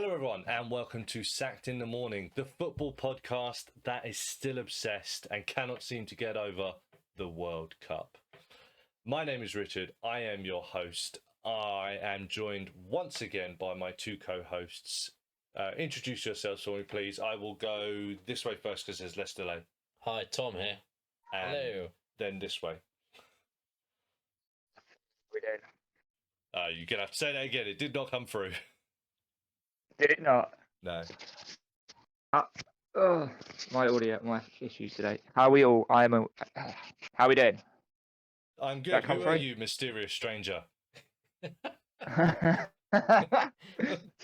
Hello, everyone, and welcome to Sacked in the Morning, the football podcast that is still obsessed and cannot seem to get over the World Cup. My name is Richard. I am your host. I am joined once again by my two co-hosts. Introduce yourselves for me, please. I will go this way first because there's less delay. Hi, Tom here. And Hello. then this way. We did. You're going to have to say that again. It did not come through. Did it not? No. My audio, my issues today. How we all? How we doing? I'm good. That come Who through? are you, mysterious stranger?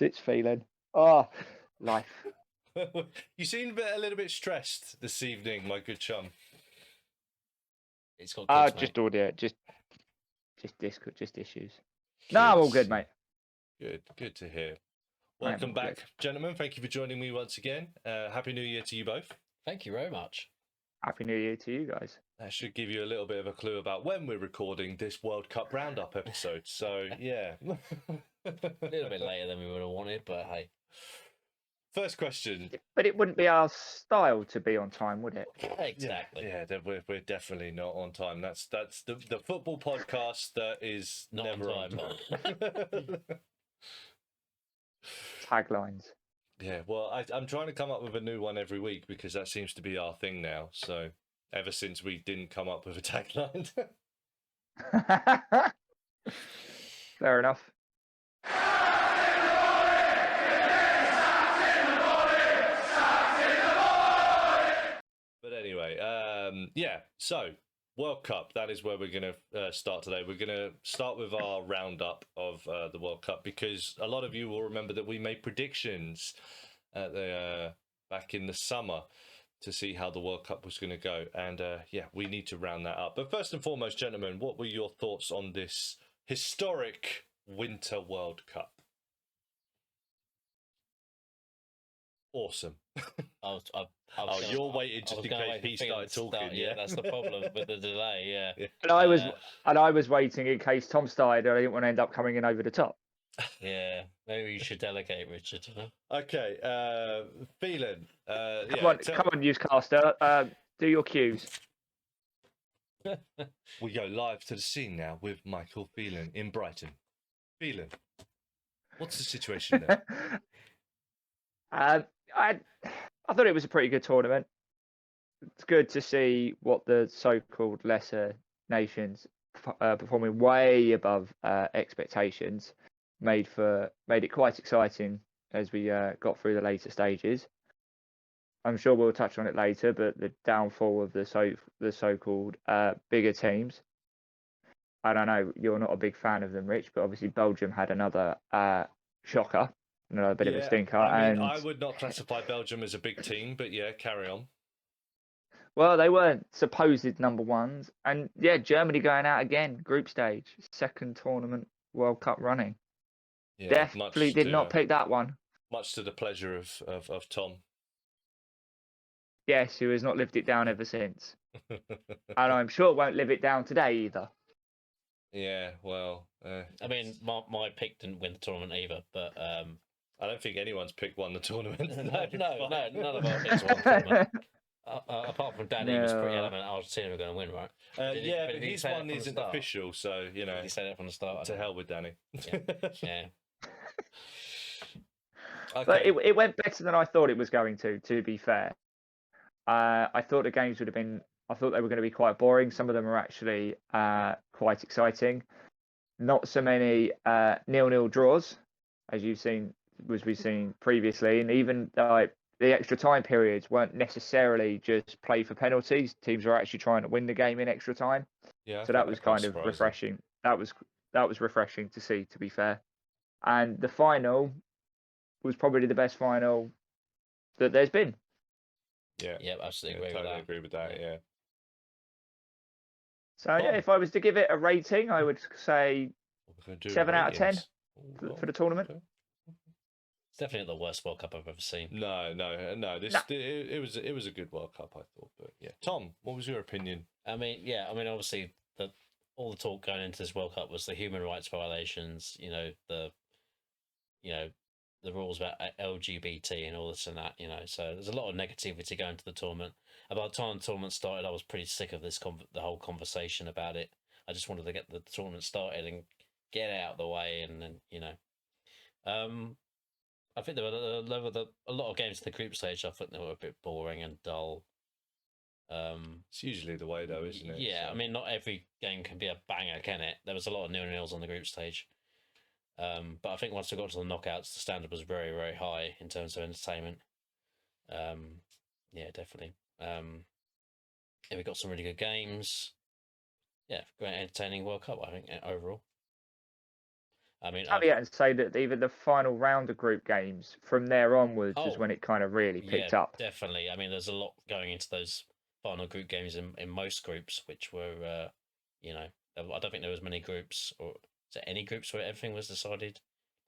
It's feeling. Oh, life. You seem a little bit stressed this evening, my good chum. It's got kids, mate. Just audio, just issues. No, I'm all good, mate. Good to hear. Welcome back, gentlemen. Thank you for joining me once again. Happy New Year to you both. Thank you very much. Happy New Year to you guys. That should give you a little bit of a clue about when we're recording this World Cup roundup episode. So, yeah. A little bit later than we would have wanted, but hey. First question. But it wouldn't be our style to be on time, would it? Exactly. Yeah, we're definitely not on time. That's the football podcast that is Not never on time. Taglines. Yeah, well, I'm trying to come up with a new one every week because that seems to be our thing now. So ever since we didn't come up with a tagline. Fair enough. But anyway, yeah, so World Cup, that is where we're going to start today. We're going to start with our roundup of the World Cup because a lot of you will remember that we made predictions back in the summer to see how the World Cup was going to go. And yeah, we need to round that up. But first and foremost, gentlemen, what were your thoughts on this historic Winter World Cup? Awesome. You're waiting just in case he started talking. Yeah, that's the problem with the delay. Yeah. And I was waiting in case Tom started. I didn't want to end up coming in over the top. Yeah, maybe you should delegate, Richard. Okay, Phelan. Come on, newscaster. Do your cues. We go live to the scene now with Michael Phelan in Brighton. Phelan, what's the situation there? I thought it was a pretty good tournament. It's good to see what the so-called lesser nations performing way above expectations made it quite exciting as we got through the later stages. I'm sure we'll touch on it later, but the downfall of the so-called bigger teams. I don't know, you're not a big fan of them, Rich, but obviously Belgium had another shocker. A bit of a stinker. I would not classify Belgium as a big team, but yeah, carry on. Well, they weren't supposed number ones. And yeah, Germany going out again, group stage, second tournament World Cup running. Yeah, definitely did not pick that one. Much to the pleasure of Tom. Yes, who has not lived it down ever since. And I'm sure won't live it down today either. Yeah, well... I mean, my pick didn't win the tournament either, but... I don't think anyone's picked won the tournament. no, none of our picks won the tournament. Apart from Danny, was pretty adamant Argentina were going to win, right? But his one isn't official, so, you know... He said it from the start. To hell with Danny. Yeah. Okay. But it went better than I thought it was going to be fair. I thought the games would have been... I thought they were going to be quite boring. Some of them are actually quite exciting. Not so many 0-0 draws, as we've seen previously, and even the extra time periods weren't necessarily just play for penalties. Teams were actually trying to win the game in extra time. Yeah, so that was kind of refreshing. That was refreshing to see, to be fair. And the final was probably the best final that there's been. Yeah, absolutely agree with that. Yeah. So yeah, if I was to give it a rating, I would say 7 out of 10 for the tournament. Okay. It's definitely the worst World Cup I've ever seen. No. It was a good World Cup, I thought. But yeah, Tom, what was your opinion? I mean, obviously all the talk going into this World Cup was the human rights violations. the rules about LGBT and all this and that, you know. So there's a lot of negativity going to the tournament. And by the time the tournament started, I was pretty sick of the whole conversation about it. I just wanted to get the tournament started and get it out of the way, and then, you know. I think there were a lot of games in the group stage. I think they were a bit boring and dull. It's usually the way, though, isn't it? Yeah, So. I mean, not every game can be a banger, can it? There was a lot of nil-nils on the group stage. But I think once we got to the knockouts, the standard was very, very high in terms of entertainment. Yeah, definitely. Yeah, we got some really good games. Yeah, great entertaining World Cup, I think, overall. I mean, and say that even the final round of group games from there onwards is when it kind of really picked up. Definitely. I mean, there's a lot going into those final group games in most groups, which were, you know, I don't think there was many groups, or is there any groups where everything was decided,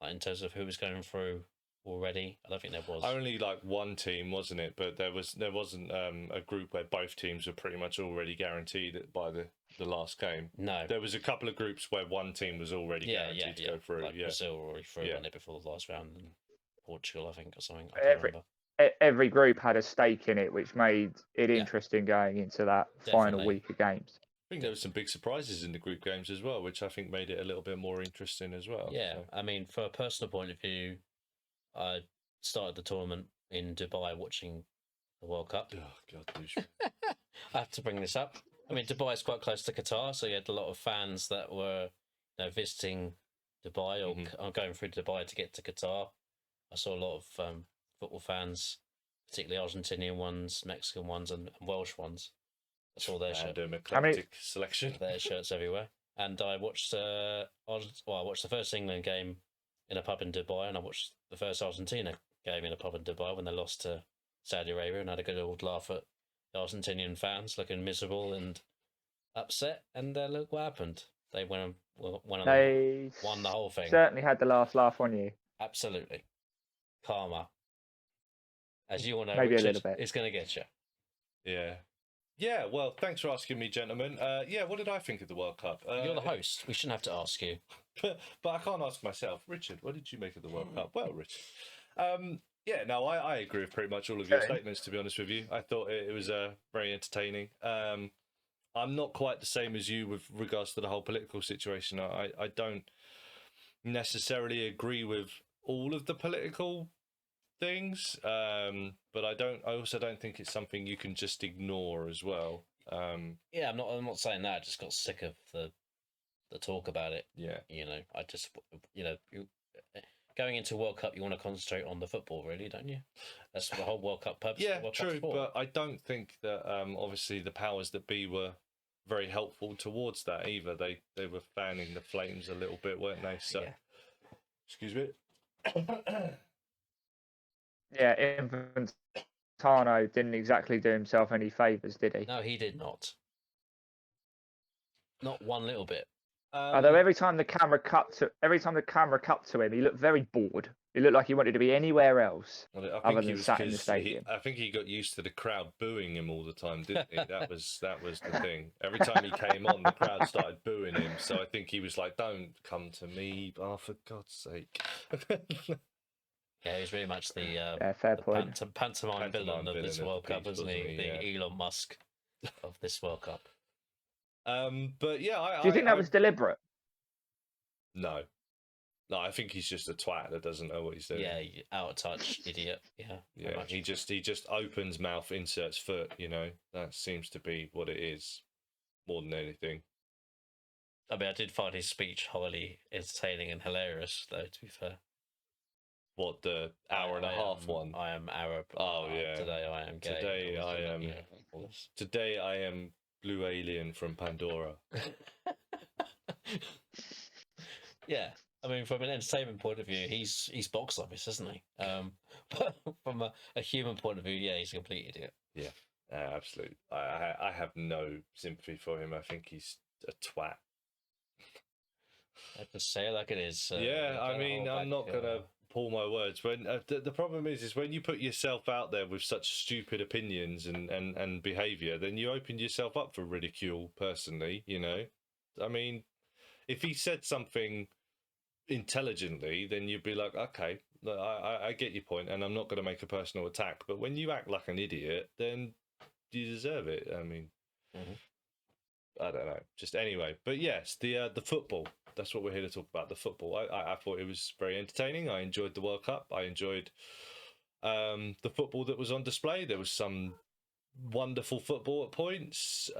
like in terms of who was going through already? I don't think there was. Only like one team, wasn't it? But there wasn't a group where both teams were pretty much already guaranteed by the last game. No, there was a couple of groups where one team was already guaranteed to go through. Like Brazil were already through, weren't they, before the last round, and Portugal, I think, or something. I can't remember. Every group had a stake in it, which made it interesting going into that final week of games. I think there were some big surprises in the group games as well, which I think made it a little bit more interesting as well. Yeah, so. I mean, for a personal point of view, I started the tournament in Dubai watching the World Cup. Oh, God, douche. I have to bring this up. I mean, Dubai is quite close to Qatar, so you had a lot of fans that were, you know, visiting Dubai or going through Dubai to get to Qatar. I saw a lot of football fans, particularly Argentinian ones, Mexican ones, and Welsh ones. I saw their eclectic selection. Their shirts everywhere. And I watched I watched the first England game in a pub in Dubai, and I watched the first Argentina game in a pub in Dubai when they lost to Saudi Arabia, and had a good old laugh at the Argentinian fans looking miserable and upset. And look what happened. They won the whole thing. Certainly had the last laugh on you. Absolutely. Karma. As you all know, maybe Richard, a little bit. It's going to get you. Yeah. Yeah, well, thanks for asking me, gentlemen. Yeah, what did I think of the World Cup? You're the host. We shouldn't have to ask you. But I can't ask myself. Richard, what did you make of the World Cup? Well, Richard. Yeah, no, I agree with pretty much all of your statements, to be honest with you. I thought it was very entertaining. I'm not quite the same as you with regards to the whole political situation. I don't necessarily agree with all of the political things, but I also don't think it's something you can just ignore as well. Yeah, I'm not saying that. I just got sick of the talk about it. Yeah, you know, I just, you know, going into World Cup, you want to concentrate on the football, really, don't you? That's the whole World Cup purpose. Yeah, true, but I don't think that obviously the powers that be were very helpful towards that either. They were fanning the flames a little bit, weren't they? So, excuse me. Yeah, Infantino didn't exactly do himself any favours, did he? No, he did not. Not one little bit. Although every time the camera cut to him, he looked very bored. He looked like he wanted to be anywhere else other than sat in the stadium. I think he got used to the crowd booing him all the time, didn't he? That was the thing. Every time he came on, the crowd started booing him. So I think he was like, "Don't come to me, for God's sake." Yeah, he's really much the fair point. Pantomime villain of this World Cup, isn't he? The Elon Musk of this World Cup. But yeah, do you think that was deliberate? No, I think he's just a twat that doesn't know what he's doing. Yeah, out of touch idiot. Yeah. He just opens mouth, inserts foot. You know, that seems to be what it is, more than anything. I mean, I did find his speech highly entertaining and hilarious, though. To be fair. What, the hour and a half one? I am Arab. Oh yeah. Today I am gay. Today I am. Today I am blue alien from Pandora. Yeah, I mean, from an entertainment point of view, he's box office, isn't he? But from a human point of view, yeah, he's a complete idiot. Yeah, absolutely. I have no sympathy for him. I think he's a twat. I just say it like it is. Yeah, I mean, I'm not gonna pull my words. When the problem is when you put yourself out there with such stupid opinions and behaviour, then you open yourself up for ridicule. Personally, you know, I mean, if he said something intelligently, then you'd be like, okay, Look, I get your point, and I'm not going to make a personal attack. But when you act like an idiot, then you deserve it. I mean, I don't know. Just anyway, but yes, the football. That's what we're here to talk about. The football. I thought it was very entertaining. I enjoyed the World Cup. I enjoyed the football that was on display. There was some wonderful football at points.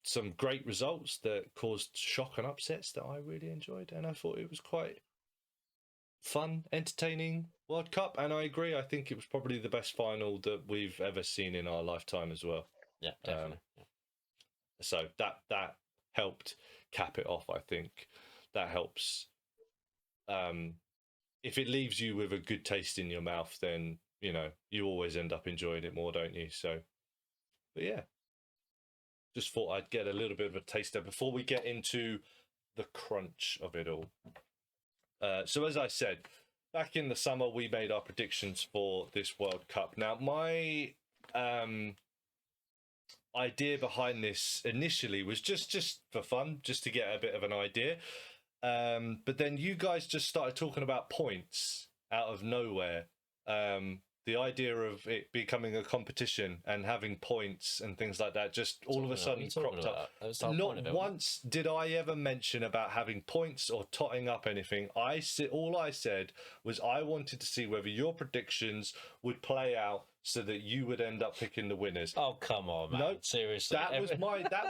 Some great results that caused shock and upsets that I really enjoyed, and I thought it was quite fun, entertaining World Cup. And I agree. I think it was probably the best final that we've ever seen in our lifetime as well. Yeah, definitely. So that helped cap it off. I think that helps. If it leaves you with a good taste in your mouth, then you always end up enjoying it more, don't you? So, but yeah, just thought I'd get a little bit of a taster before we get into the crunch of it all. So as I said, back in the summer, we made our predictions for this World Cup. Now, my idea behind this initially was just for fun, just to get a bit of an idea. But then you guys just started talking about points out of nowhere. The idea of it becoming a competition and having points and things like that just all of a sudden cropped up. Not once did I ever mention about having points or totting up anything. All I said was I wanted to see whether your predictions would play out so that you would end up picking the winners. Oh, come on, man. No, seriously. That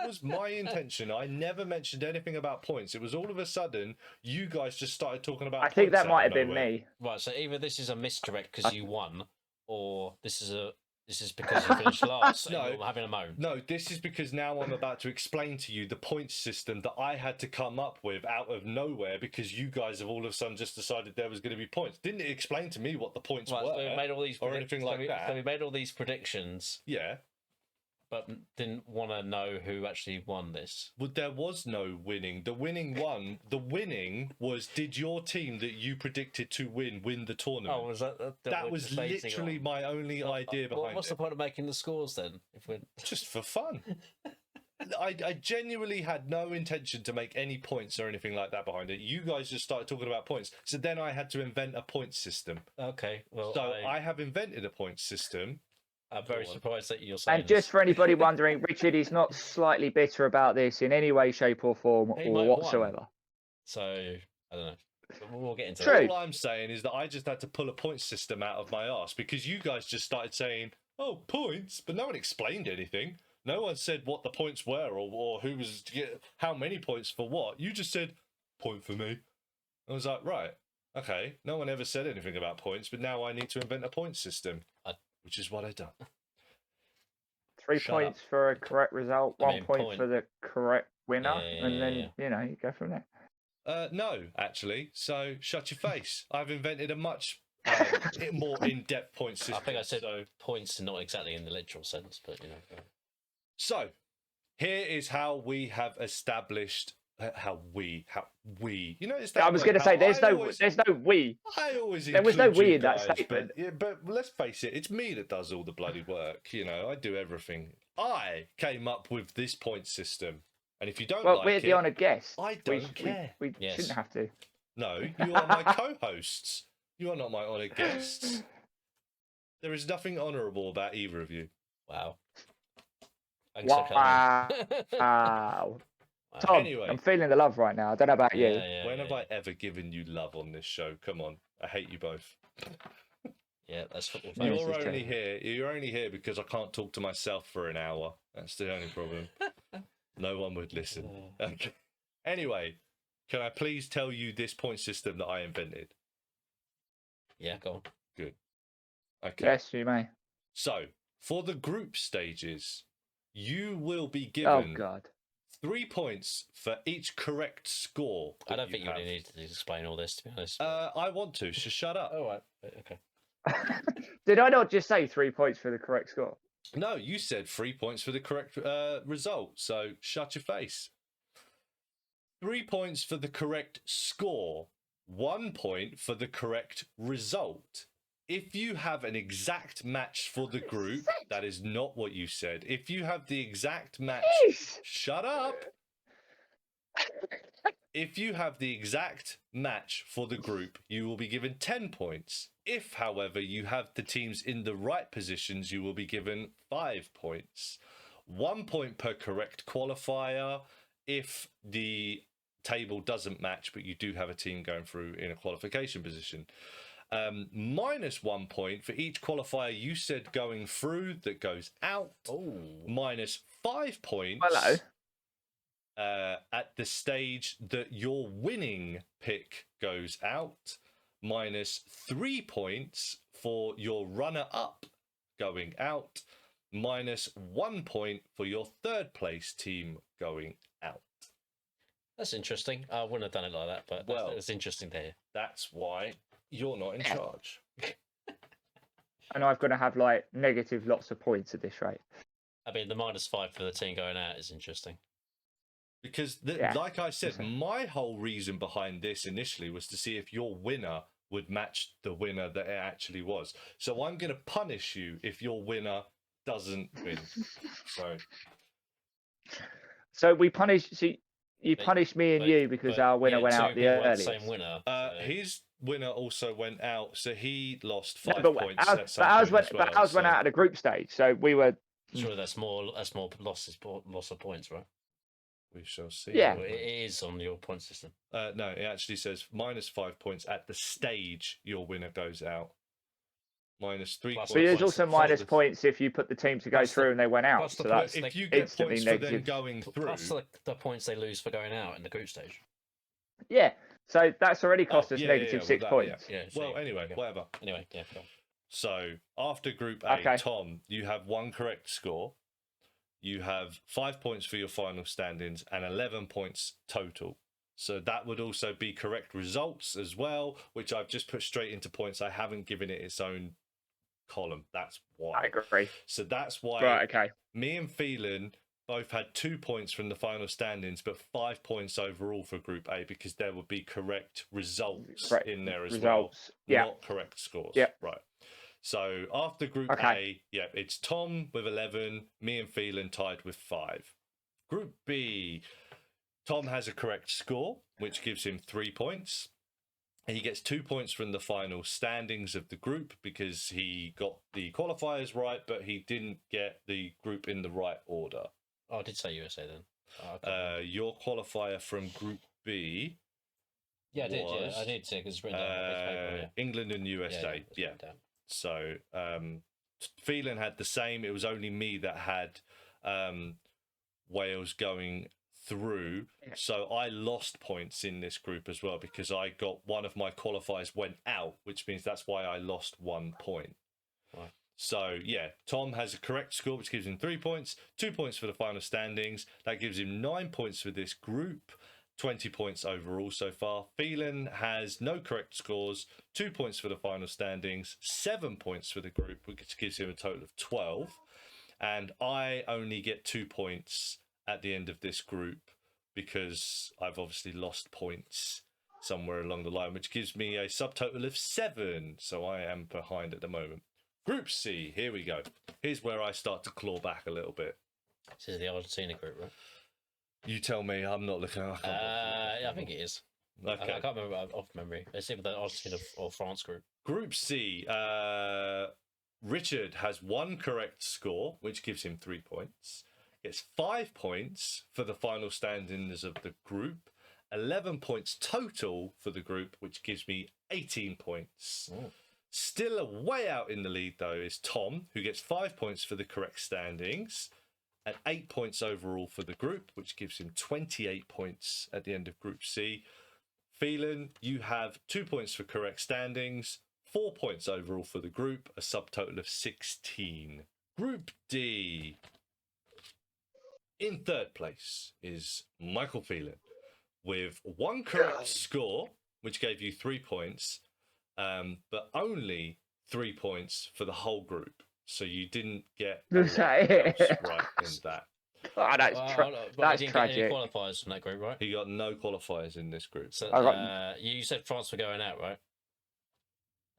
was my intention. I never mentioned anything about points. It was all of a sudden you guys just started talking about points. I think that might have been me. Right, so either this is a misdirect because you won, or this is because you finished last and you're having a moan. No, this is because now I'm about to explain to you the point system that I had to come up with out of nowhere because you guys have all of a sudden just decided there was going to be points. Didn't it explain to me what the points were? So we made all these or anything like that. So we made all these predictions. Yeah. But didn't want to know who actually won this. Well, there was no winning. The winning was, did your team that you predicted to win the tournament? Oh, was that? That was literally my only idea behind it. What's the point of making the scores then? Just for fun. I genuinely had no intention to make any points or anything like that behind it. You guys just started talking about points. So then I had to invent a point system. Okay. Well, so I have invented a point system. I'm very surprised that you're saying And just for anybody wondering, Richard is not slightly bitter about this in any way, shape or form or whatsoever. So, I don't know. We'll get into that. All I'm saying is that I just had to pull a point system out of my arse because you guys just started saying, oh, points, but no one explained anything. No one said what the points were or who was to get how many points for what. You just said, point for me. I was like, right, okay. No one ever said anything about points, but now I need to invent a point system. Which is what I've done. 3 points for a correct result, 1 point for the correct winner, and then you go from there. No, actually. So shut your face. I've invented a much more in-depth point system. I think I said points, not exactly in the literal sense, but So here is how we have established. How we, I was going to say, there's no we. There was no we in that statement. But let's face it, it's me that does all the bloody work. I do everything. I came up with this point system, and if you don't we're the honoured guest. I don't care. We shouldn't have to. No, you are my co-hosts. You are not my honoured guests. There is nothing honourable about either of you. Wow. Wow. Tom, anyway, I'm feeling the love right now. I don't know about you. When have I ever given you love on this show? Come on, I hate you both. Yeah, that's football. You're only here because I can't talk to myself for an hour. That's the only problem. No one would listen. Okay. Anyway, can I please tell you this point system that I invented? Yeah, go on. Good. Okay. Yes, you may. So, for the group stages, you will be given 3 points for each correct score. I don't think you really need to explain all this, to be honest. I want to, so shut up. Oh, right. Okay. Did I not just say 3 points for the correct score? No, you said 3 points for the correct result, so shut your face. 3 points for the correct score, 1 point for the correct result. If you have an exact match for the group, that is not what you said. If you have the exact match, shut up. If you have the exact match for the group, you will be given 10 points. If, however, you have the teams in the right positions, you will be given 5 points. 1 point per correct qualifier if the table doesn't match, but you do have a team going through in a qualification position. Minus 1 point for each qualifier you said going through that goes out. Oh. Minus 5 points. Hello. At the stage that your winning pick goes out, minus 3 points for your runner-up going out, minus 1 point for your third place team going out. That's interesting. I wouldn't have done it like that, but that's interesting to hear. That's why you're not in charge. And I've got to have like negative lots of points at this rate. I mean, the -5 for the team going out is interesting. Because, like I said, my whole reason behind this initially was to see if your winner would match the winner that it actually was. So I'm going to punish you if your winner doesn't win. So we punish. So you punished me and you because our winner went out the earliest. Same winner. His winner also went out, so he lost 5 points. But ours went out at the group stage, so we were. Sure, that's more loss of points, right? We shall see. Yeah, it is on your point system. No, it actually says -5 points at the stage your winner goes out. Minus 3 points. But there's also minus points if you put the team to go through and they went out. So that's if you get points negative. for them going through. Plus the points they lose for going out in the group stage. Yeah, so that's already cost us negative 6 points. Yeah. Well, anyway, whatever. Anyway, yeah. Cool. So after Group A, Tom, you have 1 correct score. You have 5 points for your final standings and 11 points total. So that would also be correct results as well, which I've just put straight into points. I haven't given it its own column. That's why. I agree. So that's why me and Phelan both had 2 points from the final standings, but 5 points overall for Group A because there would be correct results in there as well. Not correct scores. Yeah. Right. So after Group A, it's Tom with 11, me and Phelan tied with 5. Group B, Tom has a correct score, which gives him 3 points. He gets 2 points from the final standings of the group because he got the qualifiers right, but he didn't get the group in the right order. Oh, I did say USA then. Your qualifier from Group B. Yeah, I did. Yeah, I did say because it's written down on the paper. England and USA. Yeah. So Phelan had the same. It was only me that had Wales going through. So I lost points in this group as well because I got one of my qualifiers went out, which means that's why I lost 1 point. Right. So Tom has a correct score, which gives him 3 points, 2 points for the final standings. That gives him 9 points for this group. 20 points overall so far. Phelan has no correct scores, 2 points for the final standings, 7 points for the group, which gives him a total of 12. And I only get 2 points at the end of this group because I've obviously lost points somewhere along the line, which gives me a subtotal of 7. So I am behind at the moment. Group C, here we go. Here's where I start to claw back a little bit. This is the Argentina group, right? You tell me. I'm not looking. I think it is. Okay. I can't remember off memory. Let's see if the Argentina or France group. Group C. Richard has 1 correct score, which gives him 3 points. Gets 5 points for the final standings of the group. 11 points total for the group, which gives me 18 points. Ooh. Still way out in the lead, though, is Tom, who gets 5 points for the correct standings. And 8 points overall for the group, which gives him 28 points at the end of Group C. Phelan, you have 2 points for correct standings, 4 points overall for the group, a subtotal of 16. Group D. In third place is Michael Phelan with 1 correct score, which gave you 3 points, but only 3 points for the whole group. So you didn't get right in that. Oh, that's that's tragic. Get any qualifiers from that group, right? He got no qualifiers in this group. So you said France were going out, right?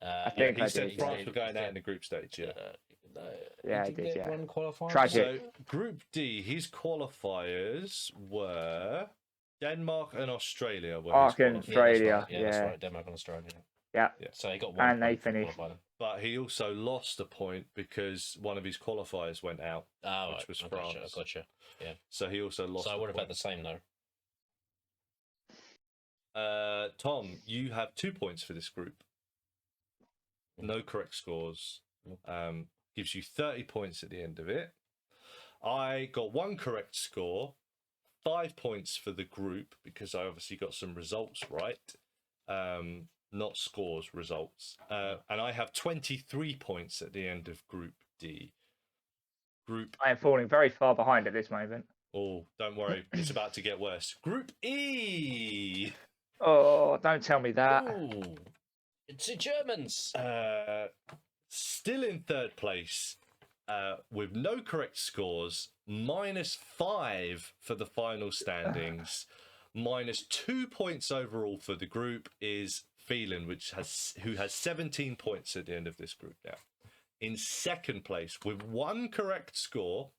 I think he said France were going out in the group stage. Yeah, I did. Yeah. One qualifier. Tragic. So Group D, his qualifiers were Denmark and Australia were Denmark his and qualifiers. Australia. Yeah, that's right. Denmark and Australia. Yeah. So he got one And they point for finished. qualifying. But he also lost a point because one of his qualifiers went out, Oh, which was I France. gotcha. Yeah. So he also lost. So I a would have point. had the same though. Tom, you have 2 points for this group. No correct scores. Gives you 30 points at the end of it. I got 1 correct score, 5 points for the group because I obviously got some results right. Not scores, results. And I have 23 points at the end of Group D. I am falling very far behind at this moment. Oh, don't worry. It's about to get worse. Group E. Oh, don't tell me that. Ooh, it's the Germans. Still in third place with no correct scores, -5 for the final standings, -2 points overall for the group is Phelan, who has 17 points at the end of this group now. In second place with 1 correct score,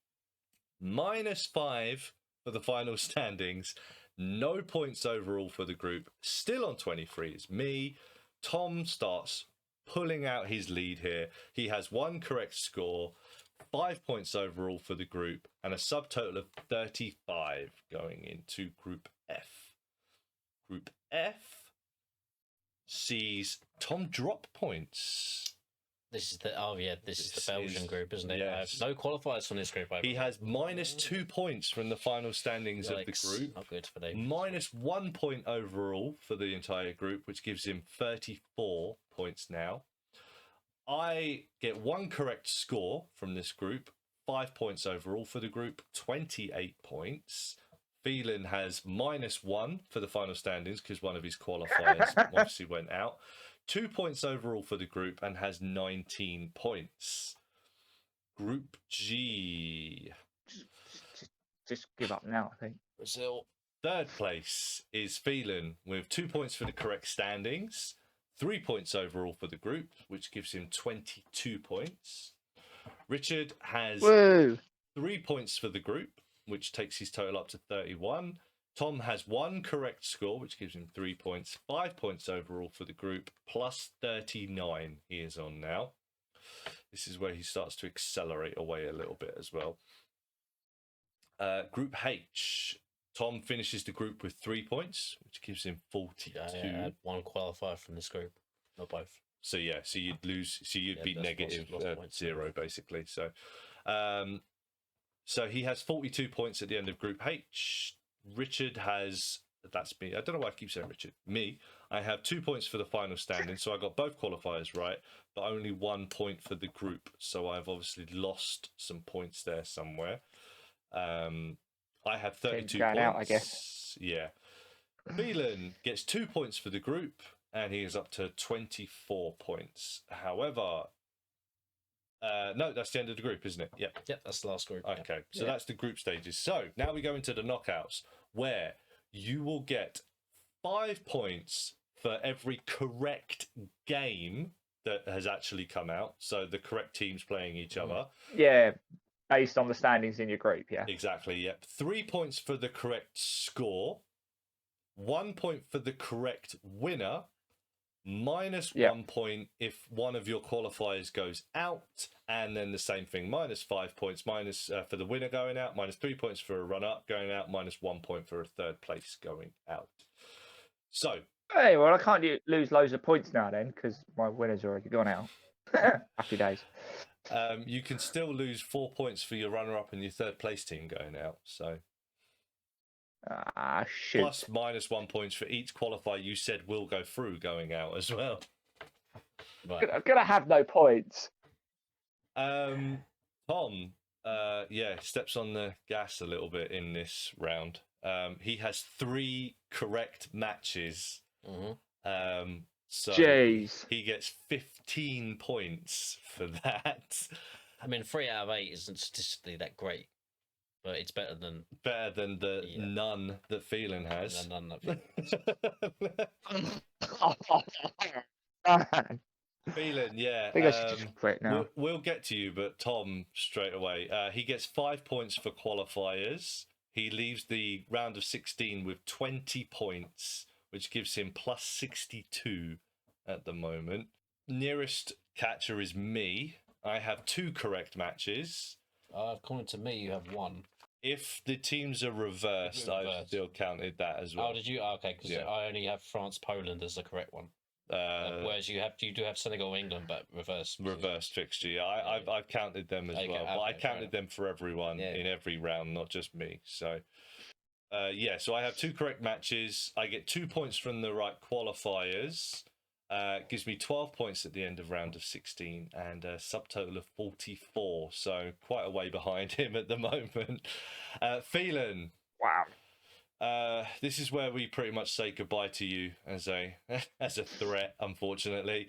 -5 for the final standings, no points overall for the group. Still on 23 is me. Tom starts pulling out his lead here. He has 1 correct score, 5 points overall for the group, and a subtotal of 35 going into Group F. Group F sees Tom drop points. This is the this is the Belgian group, isn't it? Yes. No qualifiers from this group. He has -2 points from the final standings of the group. Not good for them. -1 point overall for the entire group, which gives him 34 points now. I get 1 correct score from this group, 5 points overall for the group, 28 points. Phelan has -1 for the final standings because one of his qualifiers obviously went out. 2 points overall for the group and has 19 points. Group G. Just give up now, I think. Brazil. Third place is Phelan with 2 points for the correct standings, 3 points overall for the group, which gives him 22 points. Richard has 3 points for the group, which takes his total up to 31. Tom has 1 correct score, which gives him 3 points, 5 points overall for the group, plus 39 he is on now. This is where he starts to accelerate away a little bit as well. Group H. Tom finishes the group with 3 points, which gives him 42. I had 1 qualifier from this group, not both. So yeah, so you'd lose, so you'd be negative lost 0 basically. So, so he has 42 points at the end of Group H. Richard has, that's me. I don't know why I keep saying Richard. Me, I have 2 points for the final standing, so I got both qualifiers right, but only 1 point for the group. So I've obviously lost some points there somewhere. I have 32 points. Out, I guess. Yeah. Phelan gets 2 points for the group, and he is up to 24 points. However, no, that's the end of the group, isn't it? Yep. Yep, that's the last group. Okay, so that's the group stages. So now we go into the knockouts, where you will get 5 points for every correct game that has actually come out. So the correct teams playing each other. Yeah, based on the standings in your group, yeah. Exactly, yep. 3 points for the correct score, 1 point for the correct winner, -1 point if one of your qualifiers goes out, and then the same thing, -5 points minus for the winner going out, -3 points for a run-up going out, -1 point for a third place going out. So, hey, well, I can't lose loads of points now then, because my winner's already gone out. Happy days. You can still lose 4 points for your runner-up and your third place team going out. So, shoot. plus -1 points for each qualifier you said will go through going out as well. Right. I'm gonna have no points. Tom, steps on the gas a little bit in this round. He has 3 correct matches. So Jeez. he gets 15 points for that. I mean, 3 out of 8 isn't statistically that great, but it's better than the none that Phelan has. None that Phelan, yeah. I think I should just quit now. We'll get to you, but Tom, straight away. He gets 5 points for qualifiers. He leaves the round of 16 with 20 points, which gives him plus 62 at the moment. Nearest catcher is me. I have 2 correct matches. According to me, you have 1. If the teams are reversed, I've still counted that as well. Oh, did you? Oh, okay, because I only have France, Poland as the correct one. Whereas you do have Senegal, England, but reversed fixture. Yeah, I've counted them as well. But I counted them for everyone in every round, not just me. So so I have 2 correct matches. I get 2 points from the right qualifiers. Gives me 12 points at the end of round of 16 and a subtotal of 44. So quite a way behind him at the moment. Phelan. Wow. This is where we pretty much say goodbye to you as a threat, unfortunately.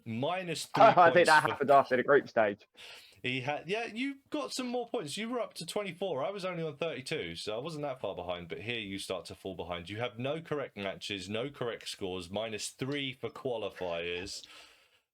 Minus 3 points. I think that happened after the group stage. He had, you got some more points. You were up to 24. I was only on 32, so I wasn't that far behind. But here you start to fall behind. You have no correct matches, no correct scores, minus 3 for qualifiers,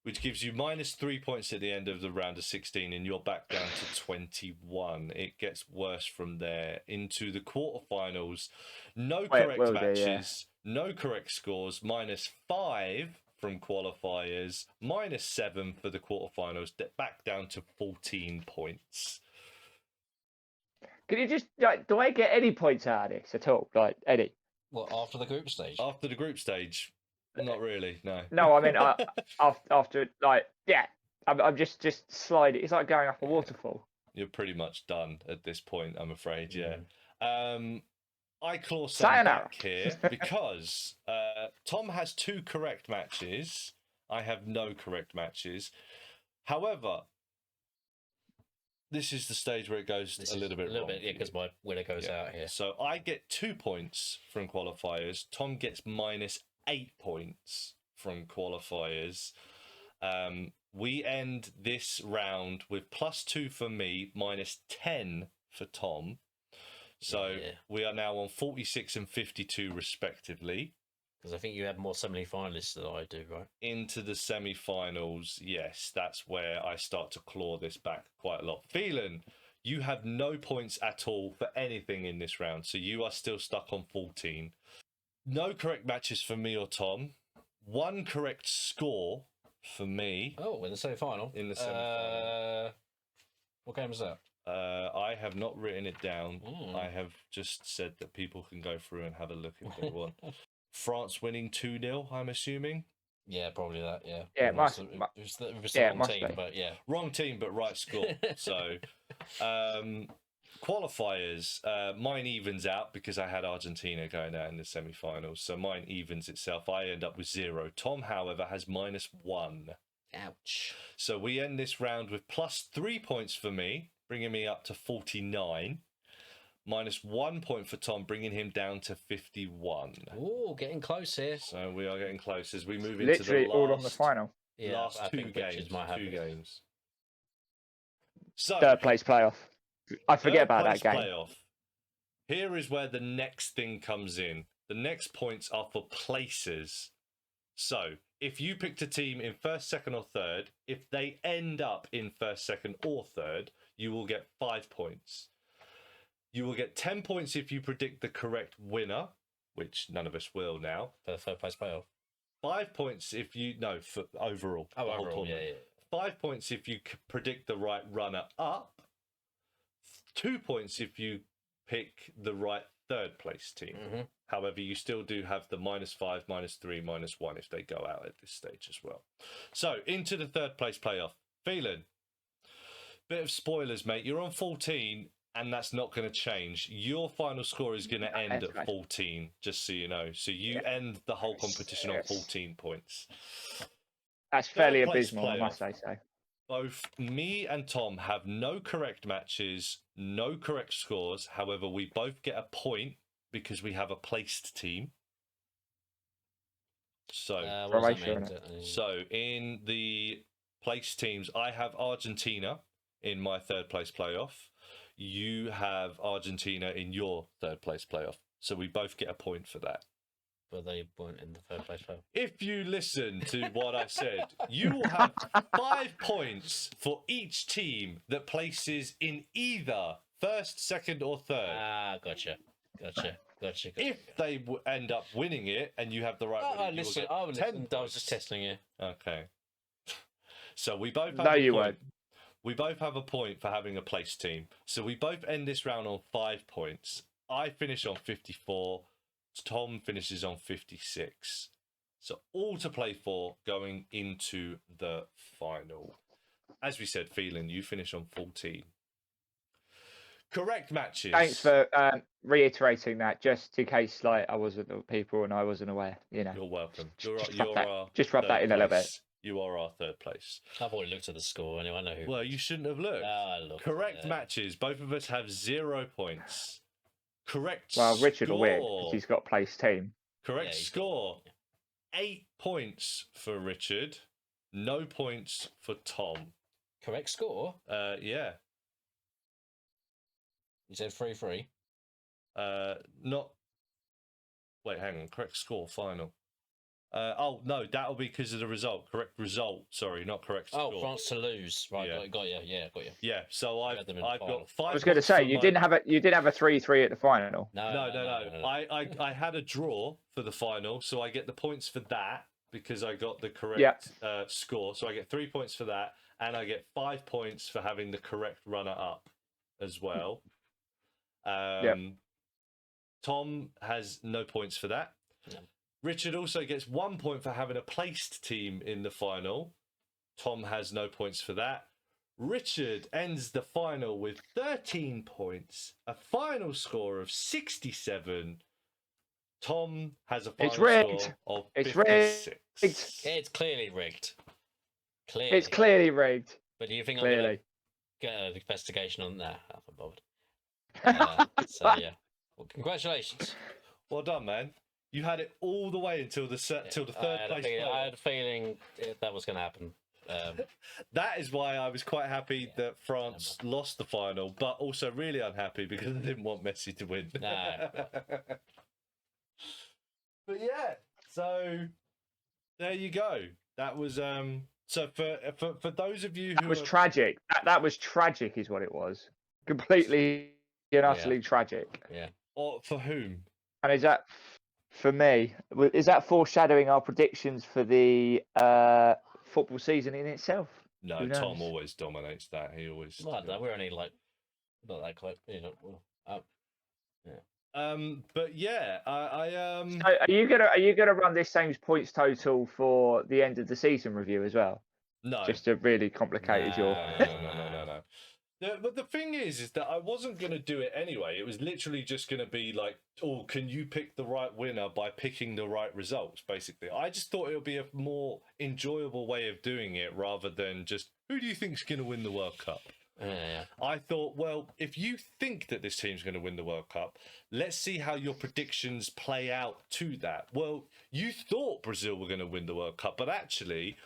which gives you minus 3 points at the end of the round of 16, and you're back down to 21. It gets worse from there into the quarterfinals. No correct matches, no correct scores, minus 5 from qualifiers, minus 7 for the quarterfinals, back down to 14 points. Can you just, do I get any points out of this at all? Like, any? Well, after the group stage? After the group stage, not really, no. No, I mean, after, I'm just sliding. It's like going up a waterfall. You're pretty much done at this point, I'm afraid, yeah. I claw some back here because Tom has 2 correct matches. I have no correct matches. However, this is the stage where it goes a little bit wrong. Because my winner goes out here. So I get 2 points from qualifiers. Tom gets minus 8 points from qualifiers. We end this round with plus 2 for me, minus 10 for Tom. So we are now on 46 and 52 respectively. Because I think you have more semi-finalists than I do, right? Into the semi-finals, yes. That's where I start to claw this back quite a lot. Phelan, you have no points at all for anything in this round. So you are still stuck on 14. No correct matches for me or Tom. 1 correct score for me. Oh, in the semi-final? In the semi-final. What game was that? I have not written it down. I have just said that people can go through and have a look if they want. France winning 2-0, I'm assuming. Yeah, probably that. Yeah. Yeah, it was the wrong team, but yeah. Wrong team, but right score. So, qualifiers. Mine evens out because I had Argentina going out in the semi-finals. So mine evens itself. I end up with 0. Tom, however, has minus 1. Ouch. So we end this round with plus 3 points for me, bringing me up to 49. Minus 1 point for Tom, bringing him down to 51. Oh, getting close here. So we are getting close as we move Literally into the last, all on the final. Last two games. So 3rd place playoff. I forget about that game. Playoff. Here is where the next thing comes in. The next points are for places. So if you picked a team in 1st, 2nd, or 3rd, if they end up in 1st, 2nd, or 3rd, you will get 5 points. You will get 10 points if you predict the correct winner, which none of us will now. For the 3rd place playoff. 5 points if you... No, for overall. Oh, overall, yeah. 5 points if you predict the right runner-up. 2 points if you pick the right 3rd place team. Mm-hmm. However, you still do have the -5, -3, -1 if they go out at this stage as well. So, into the 3rd place playoff. Phelan, bit of spoilers, mate. You're on 14... and that's not going to change. Your final score is going to end at 14, just so you know. So you end the whole competition on 14 points. That's fairly abysmal, I must say so. Both me and Tom have no correct matches, no correct scores. However, we both get a point because we have a placed team. So, in the placed teams, I have Argentina in my 3rd place playoff. You have Argentina in your 3rd place playoff. So we both get a point for that. But they weren't in the 3rd place playoff. If you listen to what I said, you will have 5 points for each team that places in either first, second, or third. Ah, gotcha. If they end up winning it and you have the right winning, you will get 10 I was points. just testing you. Okay. So we both have No, a you point. won't. We both have a point for having a place team. So we both end this round on 5 points. I finish on 54. Tom finishes on 56. So all to play for going into the final. As we said, Phelan, you finish on 14. Correct matches. Thanks for reiterating that, just in case I wasn't aware. You're welcome. Just rub that in a little bit. You are our third place. I've already looked at the score anyway. I know who. Well, you shouldn't have looked. No, I looked. Correct matches. Both of us have 0 points. Correct Well, Richard will win score. because he's got place team. Correct Yeah, score. 8 points for Richard. No points for Tom. Correct score? Yeah. You said 3-3. Not. Wait, hang on. Correct score, final. Oh, no, that'll be because of the result. Correct result. Sorry, not correct score. Oh, France to lose. Right, Yeah. got you. Yeah, got you. Yeah, so I've had them in the final. got 5 I was going to points say for you my- did have a 3-3 at the final. No. I had a draw for the final, so I get the points for that because I got the correct score. So I get 3 points for that, and I get 5 points for having the correct runner-up as well. Tom has no points for that. No. Richard also gets 1 point for having a placed team in the final. Tom has no points for that. Richard ends the final with 13 points, a final score of 67. Tom has a final score of 56. It's clearly rigged. Clearly. It's clearly rigged. But do you think I'm going Clearly. to get an investigation on that? I'm not bothered. So, yeah. Well, congratulations. Well done, man. You had it all the way until the third place. I had a feeling that was going to happen. That is why I was quite happy that France lost the final, but also really unhappy because I didn't want Messi to win. No. But yeah, so there you go. That was so for those of you who That was tragic. That was tragic, is what it was. Completely and utterly tragic. Yeah. or for whom? And is that for me? Is that foreshadowing our predictions for the football season in itself? No, Who knows? Tom always dominates that. He always. Well, no, we're only like not that close, you know. But yeah, I So are you gonna run this same points total for the end of the season review as well? no. Just to really complicate your. No. But the thing is that I wasn't going to do it anyway. It was literally just going to be like, oh, can you pick the right winner by picking the right results, basically. I just thought it would be a more enjoyable way of doing it rather than just, who do you think's going to win the World Cup? Yeah. I thought, well, if you think that this team's going to win the World Cup, let's see how your predictions play out to that. Well, you thought Brazil were going to win the World Cup, but actually,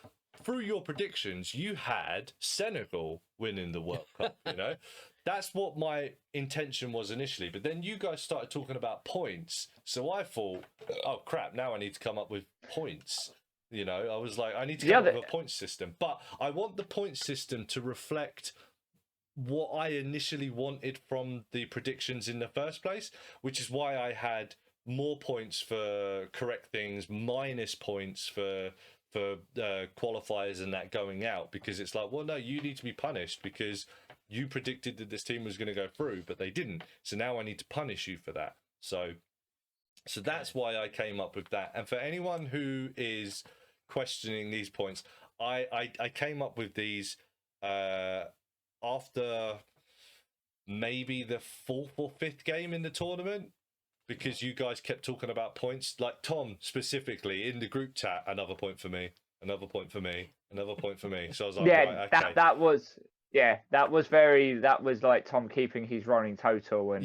through your predictions, you had Senegal winning the World Cup, you know? That's what my intention was initially. But then you guys started talking about points. So I thought, oh, crap, now I need to come up with points. You know, I was like, I need to come up with a point system. But I want the point system to reflect what I initially wanted from the predictions in the first place, which is why I had more points for correct things, minus points for qualifiers and that going out, because it's like, well, no, you need to be punished because you predicted that this team was going to go through, but they didn't. So now I need to punish you for that. So that's why I came up with that. And for anyone who is questioning these points, I came up with these after maybe the fourth or fifth game in the tournament, because you guys kept talking about points, like Tom specifically in the group chat. Another point for me. Another point for me. Another point for me. So I was like, Yeah, right, okay. that was like Tom keeping his running total and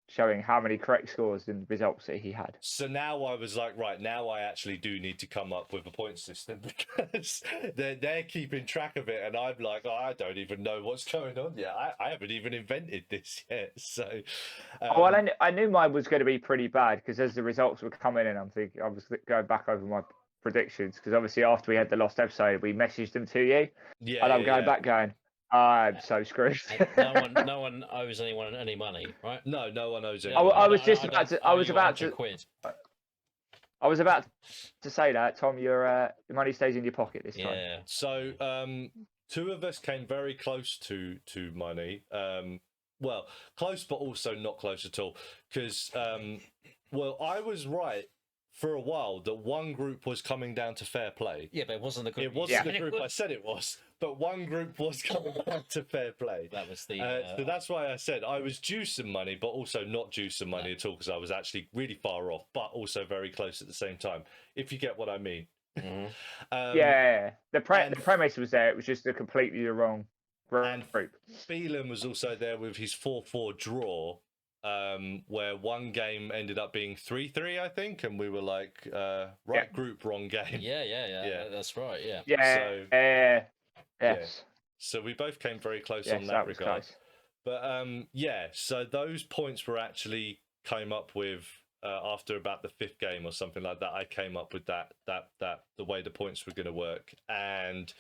showing how many correct scores and results that he had. So now I was like, right, now I actually do need to come up with a point system because they're keeping track of it, and I'm like, oh, I don't even know what's going on yet. I haven't even invented this yet. So, well, I knew mine was going to be pretty bad because as the results were coming in, I was going back over my predictions because obviously after we had the lost episode, we messaged them to you, and I'm going back going, I'm so screwed. No one owes anyone any money, right? No, no one owes Yeah, anyone. I was just don't about to. owe I was you about 100 to. quid. I was about to say that, Tom. Your money stays in your pocket this time. Yeah. So, two of us came very close to money. Well, close, but also not close at all. Because, well, I was right for a while that one group was coming down to fair play. Yeah, but it wasn't the group. It wasn't the group I said it was, but one group was coming down to fair play. That was the. So that's why I said I was due some money, but also not due some money at all, because I was actually really far off, but also very close at the same time. If you get what I mean. Mhm. Yeah, the premise was there. It was just a completely the wrong group. Phelan was also there with his 4-4 draw, where one game ended up being 3-3, I think, and we were like, right group, wrong game. Yeah. That's right. Yeah. Yeah. Yes. So we both came very close Yes, on that was regard. close. But yeah, so those points were actually came up with after about the 5th game or something like that. I came up with that the way the points were going to work, and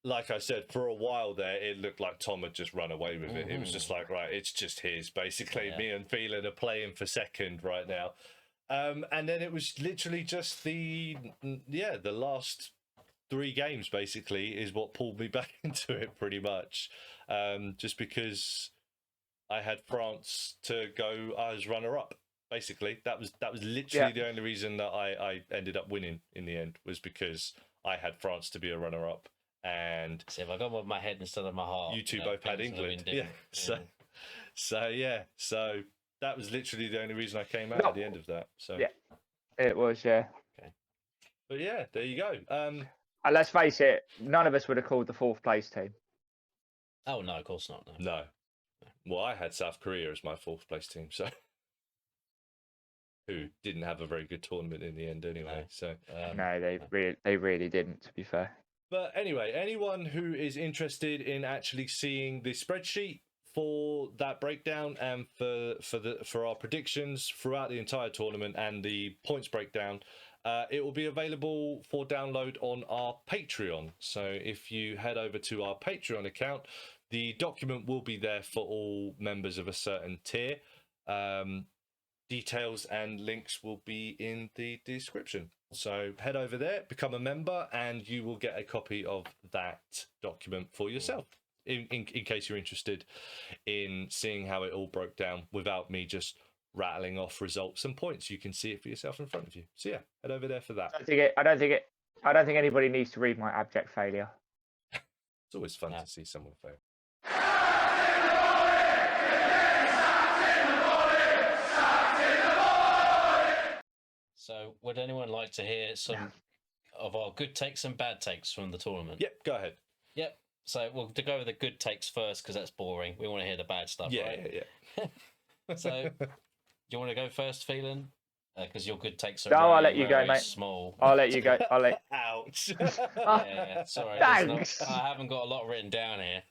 like I said, for a while there, it looked like Tom had just run away with it. It was just like, right, it's just his. Basically, me and Phelan are playing for second right now. And then it was literally just the last 3 games basically is what pulled me back into it pretty much. Just because I had France to go as runner-up. Basically, that was literally the only reason that I ended up winning in the end, was because I had France to be a runner-up. And see, if I got with my head instead of my heart, you two both had England. Yeah. So that was literally the only reason I came out at the end of that. So yeah, it was. Yeah. Okay. But yeah, there you go. And let's face it, none of us would have called the 4th place team. Oh no, of course not. No. Well, I had South Korea as my 4th place team, so who didn't have a very good tournament in the end anyway. So no, they really didn't, to be fair. But anyway, anyone who is interested in actually seeing the spreadsheet for that breakdown and for our predictions throughout the entire tournament and the points breakdown, it will be available for download on our Patreon. So if you head over to our Patreon account, the document will be there for all members of a certain tier. Details and links will be in the description. So head over there, become a member, and you will get a copy of that document for yourself. In case you're interested in seeing how it all broke down without me just rattling off results and points, you can see it for yourself in front of you. So yeah, head over there for that. I don't think anybody needs to read my abject failure. It's always fun to see someone fail. So, would anyone like to hear some of our good takes and bad takes from the tournament? Yep, go ahead. Yep. So, we'll go with the good takes first because that's boring. We want to hear the bad stuff, right? Yeah. So, do you want to go first, Phelan? Because your good takes are I'll let you go, mate. Small. I'll let you go. Ouch. Yeah, sorry. Thanks. I haven't got a lot written down here.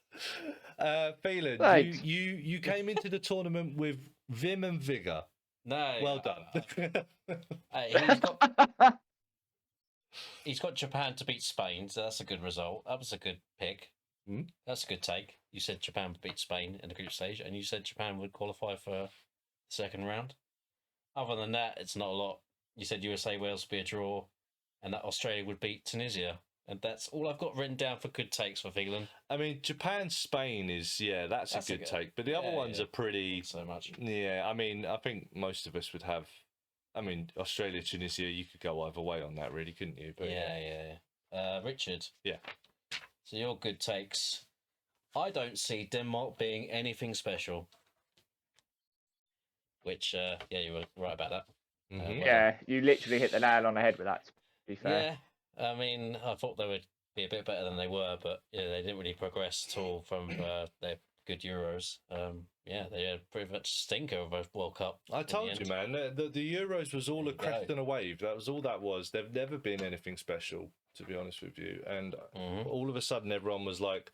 Phelan, you came into the tournament with vim and vigour. No. Well done. He's got Japan to beat Spain, so that's a good result. That was a good pick. That's a good take. You said Japan would beat Spain in the group stage, and you said Japan would qualify for the 2nd round. Other than that, it's not a lot. You said USA Wales would be a draw, and that Australia would beat Tunisia. And that's all I've got written down for good takes for Phelan. I mean, Japan, Spain is, that's a good take. But the other ones are pretty... Not so much. Yeah, I mean, I think most of us would have... I mean, Australia, Tunisia, you could go either way on that, really, couldn't you? But, yeah. Richard. Yeah. So your good takes. I don't see Denmark being anything special. Which, you were right about that. Yeah, you literally hit the nail on the head with that, to be fair. Yeah. I mean, I thought they would be a bit better than they were, but they didn't really progress at all from their good Euros. They had pretty much stinker of a World Cup. I told you, man, the Euros was all a crest and a wave. That was all that was. They've never been anything special, to be honest with you. And all of a sudden, everyone was like,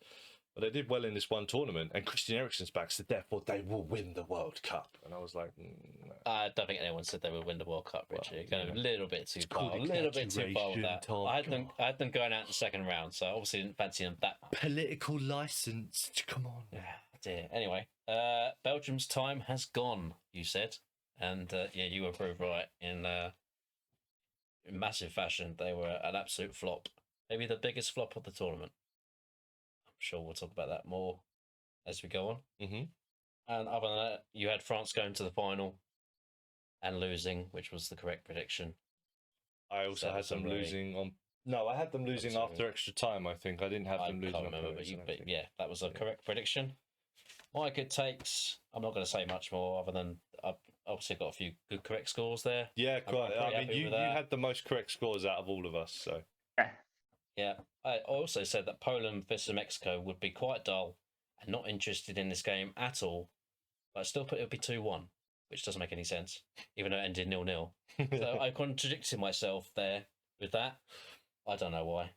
But they did well in this one tournament, and Christian Eriksen's back, so therefore they will win the World Cup. And I was like, no. I don't think anyone said they would win the World Cup, Richie. You're going a little bit too far. called A little bit too far with that. Tom. I had them going out in the second round, so I obviously didn't fancy them that much. Political license. Come on. Yeah, dear. Anyway, Belgium's time has gone, you said. And yeah, you were proved right in massive fashion. They were an absolute flop. Maybe the biggest flop of the tournament. I'm sure we'll talk about that more as we go on. Mm-hmm. And other than that, you had France going to the final and losing, which was the correct prediction. I also had them losing on. No, I had them losing after extra time. I think I didn't have them losing. I can't remember, but yeah, that was a correct prediction. My good takes. I'm not going to say much more other than I've obviously got a few good correct scores there. Yeah, quite. I mean, you had the most correct scores out of all of us. So yeah, I also said that Poland versus Mexico would be quite dull and not interested in this game at all. But I still put it would be 2-1, which doesn't make any sense, even though it ended 0-0. So I contradicted myself there with that. I don't know why.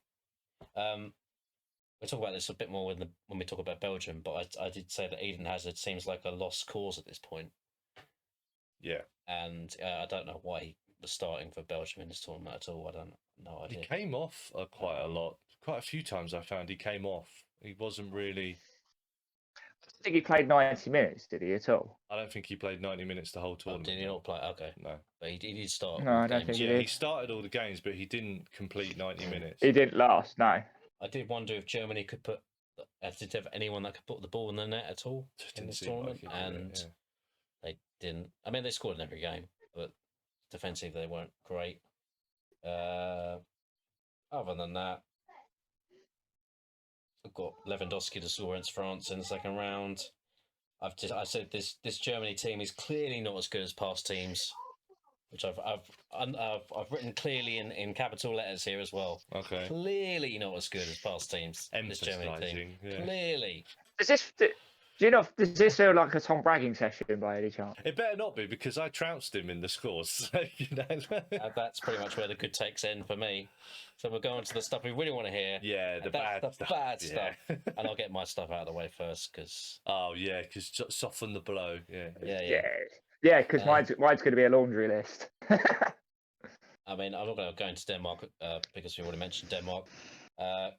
We'll talk about this a bit more when we talk about Belgium, but I did say that Eden Hazard seems like a lost cause at this point. Yeah. And I don't know why he was starting for Belgium in this tournament at all. I don't know. He came off quite a lot. Quite a few times I found he came off. He wasn't really... I think he played 90 minutes, did he, at all? I don't think he played 90 minutes the whole tournament. Did he not play? Okay. No. But he did start. No, I don't think he did. He started all the games, but he didn't complete 90 minutes. He didn't last, no. I did wonder if Germany could put... Did have anyone that could put the ball in the net at all in this tournament? And they didn't. I mean, they scored in every game, but defensively they weren't great. Other than that, I've got Lewandowski to score against France in the second round. I said this Germany team is clearly not as good as past teams, which I've written clelearly in capital letters here as well. Okay. Clearly not as good as past teams. This Germany team. Yeah. Clearly. Does this feel like a Tom bragging session by any chance? It better not be, because I trounced him in the scores. So, That's pretty much where the good takes end for me. So we'll go on to the stuff we really want to hear. Yeah, the bad stuff. And I'll get my stuff out of the way first, because... Oh, yeah, because soften the blow. Yeah. Yeah, because mine's going to be a laundry list. I mean, I'm not going to go into Denmark because we already mentioned Denmark.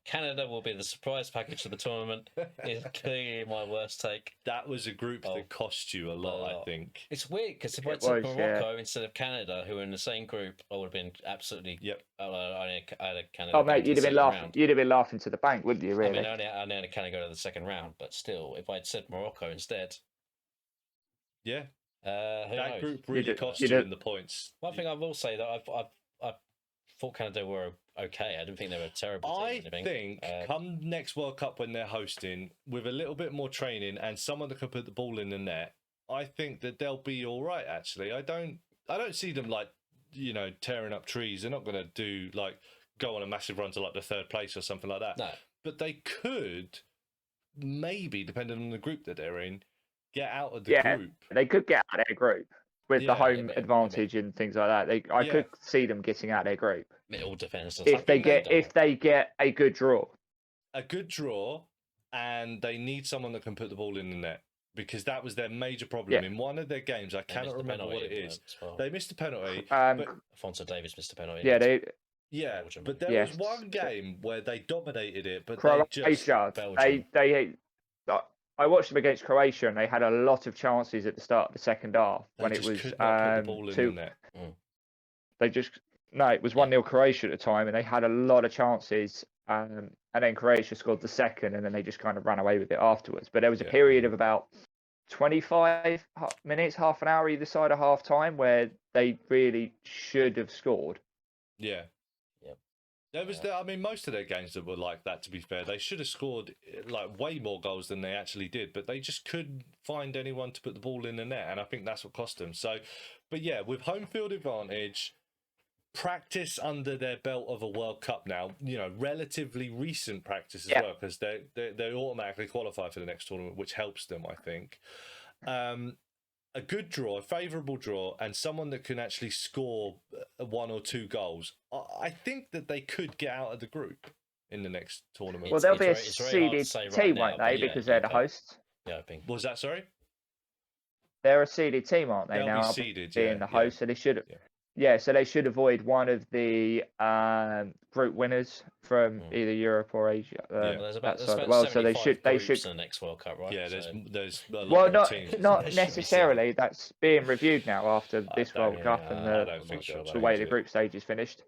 Canada will be the surprise package of the tournament. Is clearly my worst take. That was a group that cost you a lot, I think. It's weird because if I'd said Morocco instead of Canada, who were in the same group, I would have been absolutely. Yep. I had Canada. Oh mate, you'd have been laughing. You'd have been laughing to the bank, wouldn't you? Really? I mean, I had Canada go to the second round, but still, if I'd said Morocco instead. Yeah. Who that knows? group really cost you in the points. One thing I will say that I thought Canada were okay. I didn't think they were terrible. I think come next World Cup when they're hosting, with a little bit more training and someone that can put the ball in the net, I think that they'll be all right. Actually, I don't see them tearing up trees. They're not going to go on a massive run to the third place or something like that. No, but they could maybe, depending on the group that they're in, get out of the group. They could get out of their group. With the home advantage and things like that, I could see them getting out of their group. It all depends. If they get a good draw, and they need someone that can put the ball in the net, because that was their major problem in one of their games. I cannot remember what it is. Well. They missed a penalty. Alphonso Davies missed a penalty. But there was one game where they dominated it, but Croatia. I watched them against Croatia, and they had a lot of chances at the start of the second half when it was could not put the ball in the net. It was 1-0 Croatia at the time, and they had a lot of chances. And then Croatia scored the second, and then they just kind of ran away with it afterwards. But there was a period of about 25 minutes, half an hour either side of half time, where they really should have scored. Yeah. There was, most of their games that were like that, to be fair. They should have scored way more goals than they actually did, but they just couldn't find anyone to put the ball in the net, and I think that's what cost them. So, but yeah, with home field advantage, practice under their belt of a World Cup now, relatively recent practice as well, because they automatically qualify for the next tournament, which helps them, I think. A good draw, a favourable draw, and someone that can actually score 1 or 2 goals, I think that they could get out of the group. in the next tournament. Well, there'll be a it's very hard to seeded say right team, now, won't but they? yeah, Because they're the okay. hosts. Yeah, I think. What was that, sorry? They're a seeded team, aren't they? They'll Now be seeded, being yeah. the host, so they should. Yeah. Yeah, so they should avoid one of the group winners from either Europe or Asia. Yeah. Well, That there's side of about the world. So they 75 should. groups in the next World Cup, right? Yeah, So, there's a lot Well, more not teams. not There should be necessarily. That's being reviewed now after this don't- World Cup and I the don't think they'll the way change the it. group stage is finished.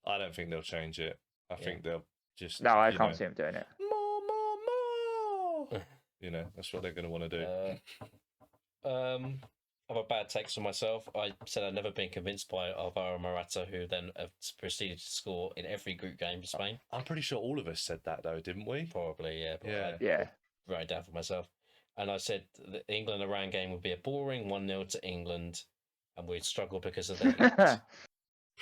I don't think they'll change it. I think they'll just. No, I you can't know, see them doing it. more. You know, that's what they're going to want to do. I have a bad text for myself. I said I'd never been convinced by Alvaro Morata, who then proceeded to score in every group game for Spain. I'm pretty sure all of us said that though, didn't we? Probably, yeah. But Yeah. Yeah. I wrote it down for myself. And I said the England-Iran game would be a boring 1-0 to England, and we'd struggle because of that.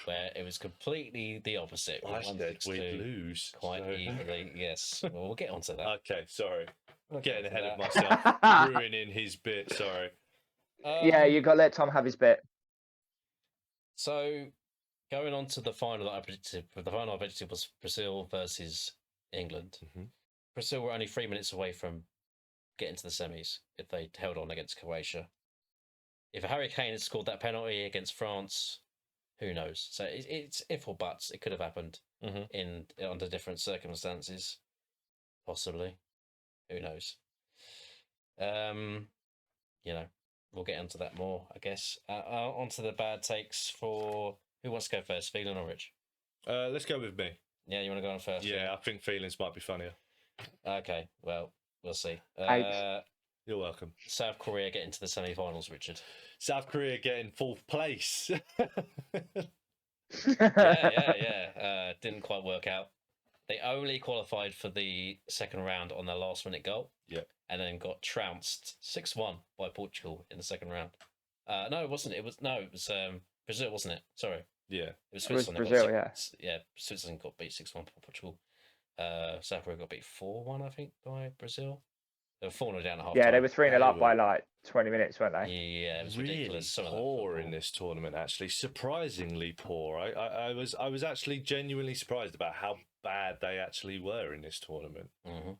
Where it was completely the opposite. I said we'd lose. Quite so- easily, yes. Well, we'll get onto that. Okay, sorry. We'll Getting get ahead onto of that. myself. Ruining his bit, sorry. Yeah, you got to let Tom have his bit. So, going on to the final that I predicted, the final I predicted was Brazil versus England. Mhm. Brazil were only 3 minutes away from getting to the semis if they held on against Croatia. If Harry Kane had scored that penalty against France, who knows? So it's if or buts. It could have happened in under different circumstances, possibly. Who knows? You know, we'll get into that more, I guess. Onto the bad takes for who wants to go first, Phelan or Rich? Let's go with me. Yeah, you want to go on first? Yeah, I think feelings might be funnier. Okay, well, we'll see. You're welcome. South Korea get into the semi-finals, Richard. South Korea getting 4th place. Yeah. Didn't quite work out. They only qualified for the second round on their last-minute goal. Yep. And then got trounced 6-1 by Portugal in the second round. No, it wasn't. It was Brazil, wasn't it? Sorry. Yeah. It was It was Switzerland. Brazil, Yeah, Switzerland got beat 6-1 by Portugal. South Korea got beat 4-1, I think, by Brazil. They were 4-0 down at half Yeah, time. they were 3-0 up They by were like 20 minutes, weren't they? Yeah, it was really ridiculous. Some of that poor football. in this tournament, actually. Surprisingly poor. I was actually genuinely surprised about how bad they actually were in this tournament. Mm-hmm.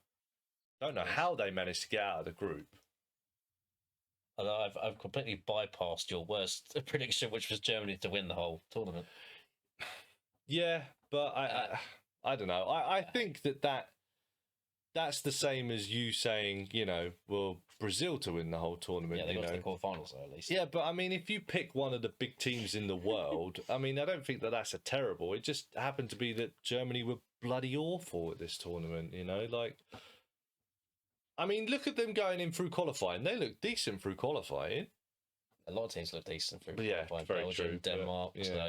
Don't know how they managed to get out of the group. Although I've completely bypassed your worst prediction, which was Germany to win the whole tournament. Yeah, but I don't know. I think that's the same as you saying, well, Brazil to win the whole tournament. Yeah, they got to the quarterfinals though, at least. Yeah, but I mean, if you pick one of the big teams in the world, I mean, I don't think that's a terrible. It just happened to be that Germany were bloody awful at this tournament, like. I mean, look at them going in through qualifying. They look decent through qualifying. A lot of teams look decent through Yeah, qualifying. very Belgium, true, Denmark. yeah. So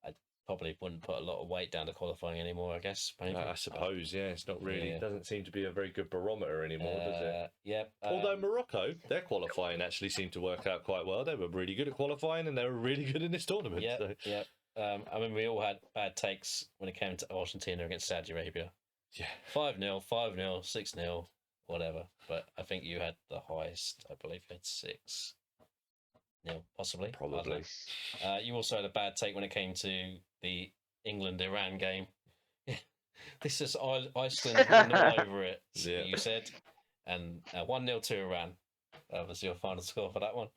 I probably wouldn't put a lot of weight down to qualifying anymore. I guess. Maybe. I suppose, yeah. It's not really. Yeah. Doesn't seem to be a very good barometer anymore, does it? Yeah. Although Morocco, their qualifying actually seemed to work out quite well. They were really good at qualifying, and they were really good in this tournament. Yeah. So. Yeah. I mean, we all had bad takes when it came to Argentina against Saudi Arabia. Yeah. 5-0, 5-0, 6-0, whatever. But I think you had the highest. I believe you had 6-0, possibly. Probably. You also had a bad take when it came to the England-Iran game. This is Iceland winning all over it, Yeah. you said. And 1-0 to Iran. That was your final score for that one.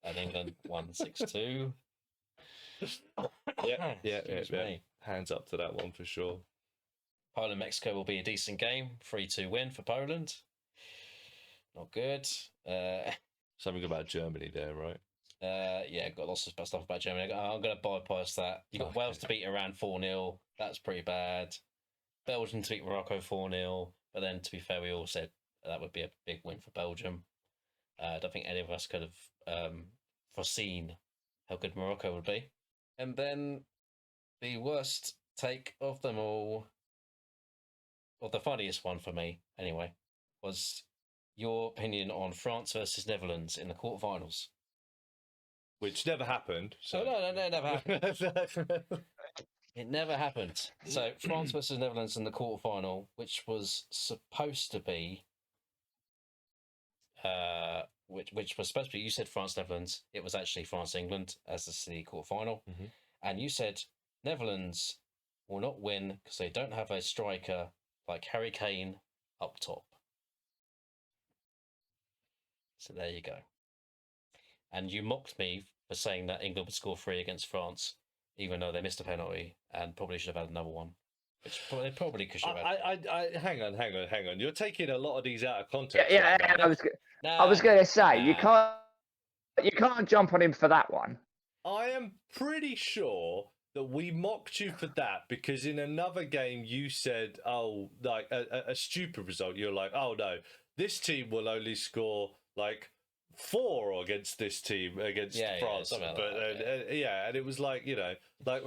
And England won 6-2. Yeah. Excuse me. Hands up to that one for sure. Poland-Mexico will be a decent game. 3-2 win for Poland. Not good. Something about Germany there, right? Yeah, got lots of stuff about Germany. I'm going to bypass that. You got Okay. Wales to beat Iran 4-0. That's pretty bad. Belgium to beat Morocco 4-0. But then, to be fair, we all said that would be a big win for Belgium. I don't think any of us could have foreseen how good Morocco would be. And then the worst take of them all, or the funniest one for me anyway, was your opinion on France versus Netherlands in the quarterfinals. Which never happened. So. No, it never happened. It never happened. So France versus Netherlands in the quarterfinal, which was supposed to be, which was supposed to be. You said France Netherlands. It was actually France England as the quarterfinal, Mhm. and you said Netherlands will not win because they don't have a striker like Harry Kane up top. So there you go. And you mocked me for saying that England would score 3 against France, even though they missed a penalty and probably should have had another one. Which they probably could have had. Hang on. You're taking a lot of these out of context. Yeah, right now. I was going to say you can't jump on him for that one. I am pretty sure that we mocked you for that because in another game you said, "Oh, like a stupid result." You're like, "Oh no, this team will only score like 4 against this team against France." Like but and it was like like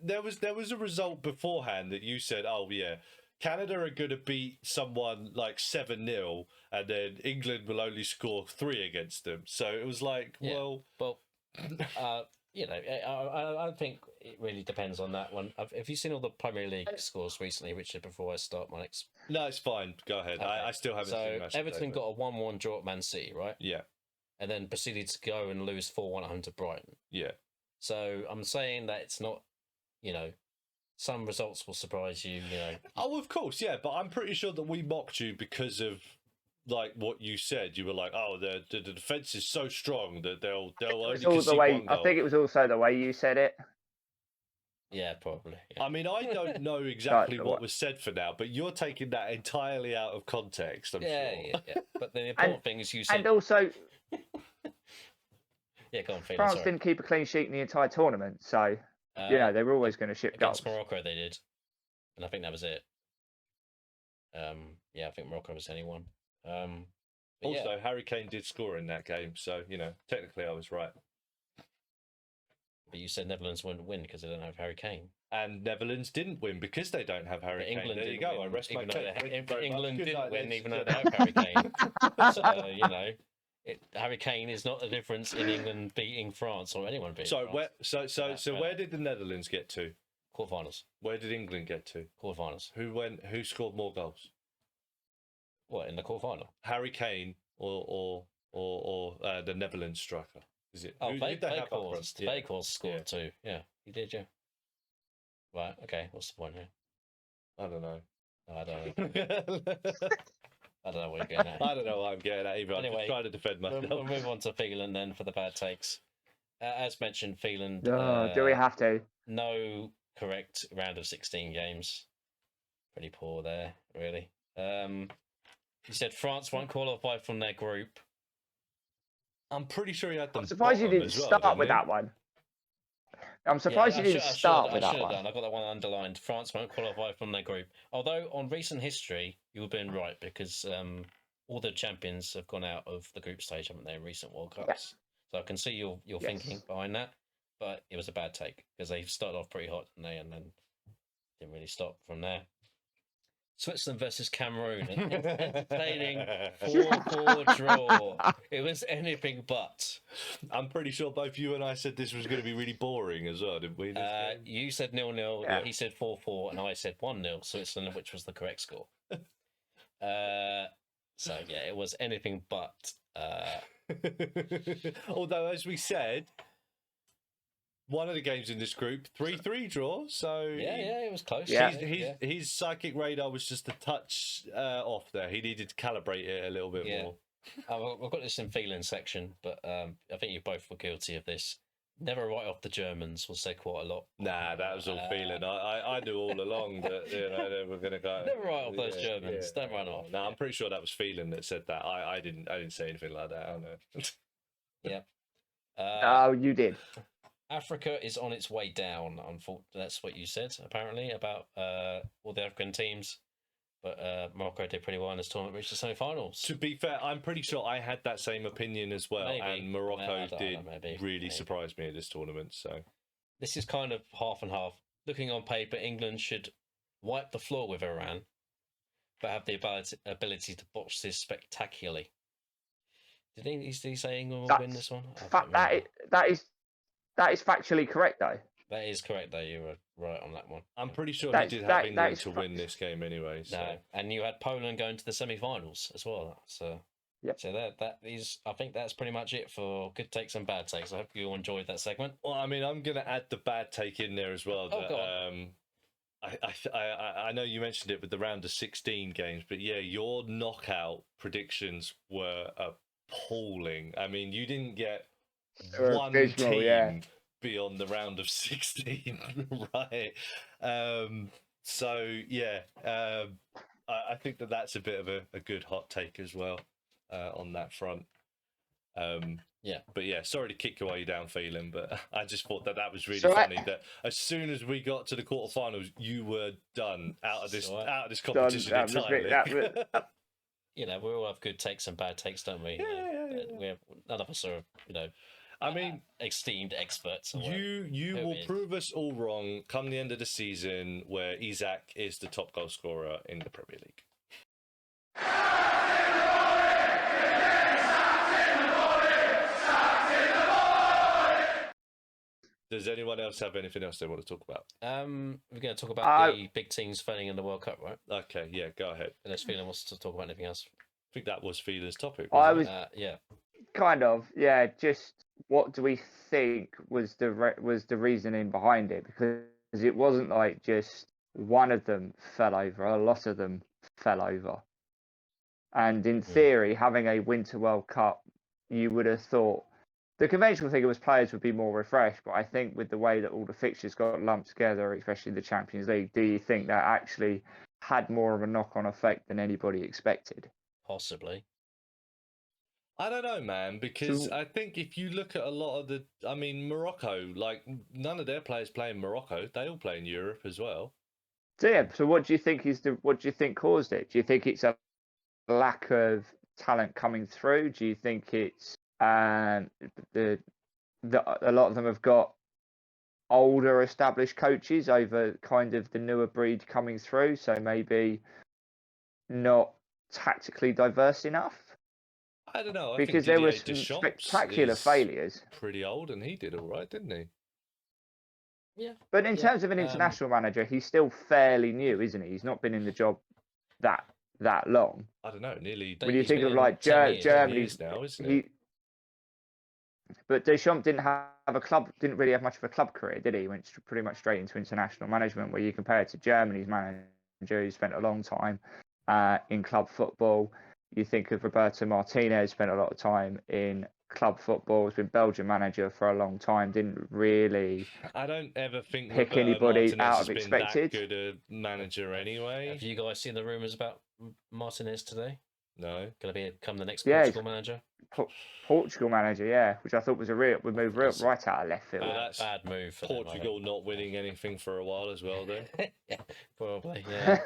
there was a result beforehand that you said, "Oh yeah, Canada are going to beat someone like 7-0, and then England will only score 3 against them." So it was like, I think it really depends on that one. Have you seen all the Premier League scores recently, Richard? Before I start my next, no, it's fine. Go ahead. Okay. I still haven't seen much. So Everton got a 1-1 draw at Man City, right? Yeah, and then proceeded to go and lose 4-1 at home to Brighton. Yeah. So I'm saying that it's not, some results will surprise you. Oh, of course, yeah. But I'm pretty sure that we mocked you because of like what you said. You were like, "Oh, the defense is so strong that they'll only concede one goal." I think it was also the way you said it. Yeah, probably. Yeah. I mean, I don't know exactly what was said for now, but you're taking that entirely out of context. I'm sure. Yeah. But the important thing is you said, and also, go on, France didn't keep a clean sheet in the entire tournament, so they were always going to ship goals. Against Morocco, they did, and I think that was it. I think Morocco was the only one. Also, Harry Kane did score in that game, so technically I was right. But you said Netherlands wouldn't win because they don't have Harry Kane. And Netherlands didn't win because they don't have Harry Kane. England there you go. Win, I rest my case. England didn't win even though they have Harry Kane. So, Harry Kane is not the difference in England beating France or anyone beating France. So where did the Netherlands get to? Quarterfinals. Where did England get to? Quarterfinals. Who scored more goals? What, in the quarterfinal? Harry Kane or the Netherlands striker? Is it? Bakos scored 2. Yeah, he did. Yeah. Right. Okay. What's the point here? I don't know. I don't know. I don't know what you're getting at. I don't know what I'm getting at either. Anyway, I'm just trying to defend myself. We'll move on to Phelan then for the bad takes. As mentioned, Phelan. Do we have to? No correct round of 16 games. Pretty poor there, really. He said France won't qualify from their group. I'm pretty sure he had them. I'm surprised you didn't start with that one. I'm surprised you didn't start with that one. I got that one underlined. France won't qualify from their group. Although on recent history, you've been right because all the champions have gone out of the group stage, haven't they, in recent World Cups? Yes. So I can see your thinking behind that, but it was a bad take because they started off pretty hot, didn't they, and then didn't really stop from there. Switzerland versus Cameroon, an entertaining 4-4 draw. It was anything but. I'm pretty sure both you and I said this was going to be really boring as well, didn't we? You said 0-0, yeah. He said 4-4, and I said 1-0 Switzerland, which was the correct score. It was anything but. Although, as we said, one of the games in this group, 3-3 draw. So it was close. Yeah. His psychic radar was just a touch off there. He needed to calibrate it a little bit more. I've got this in feeling section, but I think you both were guilty of this. Never write off the Germans was said quite a lot. Nah, that was all feeling. I knew all along that they were going to go. Never write off those Germans. Don't run off. No, I'm pretty sure that was feeling that said that. I didn't say anything like that. I know. Yeah. Oh, you did. Africa is on its way down. Unfortunately, that's what you said. Apparently about all the African teams, but Morocco did pretty well in this tournament, reached the semi-finals. To be fair, I'm pretty sure I had that same opinion as well, and Morocco did really surprise me at this tournament. So this is kind of half and half. Looking on paper, England should wipe the floor with Iran, but have the ability to botch this spectacularly. Did he say England will win this one? That is factually correct, though. That is correct, though. You were right on that one. I'm pretty sure he did have England to win this game anyway. So. No, and you had Poland going to the semi-finals as well. So, so that is, I think that's pretty much it for good takes and bad takes. I hope you all enjoyed that segment. Well, I mean, I'm going to add the bad take in there as well. I know you mentioned it with the round of 16 games, but yeah, your knockout predictions were appalling. I mean, you didn't get Or one abysmal, yeah. team beyond the round of 16, right? So yeah, I think that's a bit of a good hot take as well on that front. Yeah. But yeah, sorry to kick you while you're down feeling, but I just thought that was really So funny that as soon as we got to the quarterfinals, you were done out of this So competition entirely. You know, we all have good takes and bad takes, don't we? We have, none of us are, I mean, esteemed experts. Or you who will is. prove us all wrong come the end of the season, where Isak is the top goal scorer in the Premier League. Does anyone else have anything else they want to talk about? We're going to talk about the big teams failing in the World Cup, right? Okay, yeah, go ahead. Unless Phelan wants to talk about anything else. I think that was Phelan's topic. I Wasn't was Yeah. kind of, yeah. Just what do we think was the reasoning behind it? Because it wasn't like just one of them fell over; a lot of them fell over. And in theory, having a Winter World Cup, you would have thought the conventional thing was players would be more refreshed. But I think with the way that all the fixtures got lumped together, especially the Champions League, do you think that actually had more of a knock-on effect than anybody expected? Possibly. I don't know, man, because I think if you look at a lot of Morocco, like none of their players play in Morocco. They all play in Europe as well. So yeah, so what do you think caused it? Do you think it's a lack of talent coming through? Do you think it's a lot of them have got older established coaches over kind of the newer breed coming through, so maybe not tactically diverse enough? I don't know. Because there were some spectacular failures. Pretty old, and he did all right, didn't he? Yeah. But in terms of an international manager, he's still fairly new, isn't he? He's not been in the job that long. I don't know, nearly. When you think of like Germany now, isn't it? But Deschamps didn't really have much of a club career, did he? He went pretty much straight into international management, where you compare it to Germany's manager, who spent a long time in club football. You think of Roberto Martinez, spent a lot of time in club football, has been Belgian manager for a long time, didn't really I don't ever think pick anybody out of expected. That good a manager anyway. Have you guys seen the rumours about Martinez today? No. Going to become the next Portugal manager? Portugal manager, yeah, which I thought was would move right out of left field. Bad move for Portugal not winning anything for a while as well, then. Probably, yeah.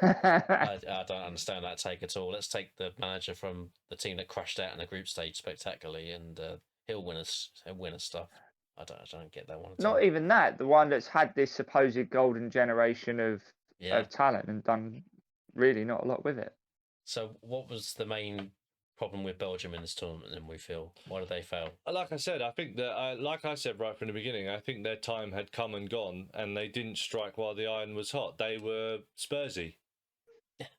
I don't understand that take at all. Let's take the manager from the team that crashed out in the group stage spectacularly, and he'll win us stuff. I don't get that one. Not even that. The one that's had this supposed golden generation of talent and done really not a lot with it. So, what was the main problem with Belgium in this tournament? Then we feel, why did they fail? Like I said, I think that, like I said right from the beginning, I think their time had come and gone, and they didn't strike while the iron was hot. They were Spursy,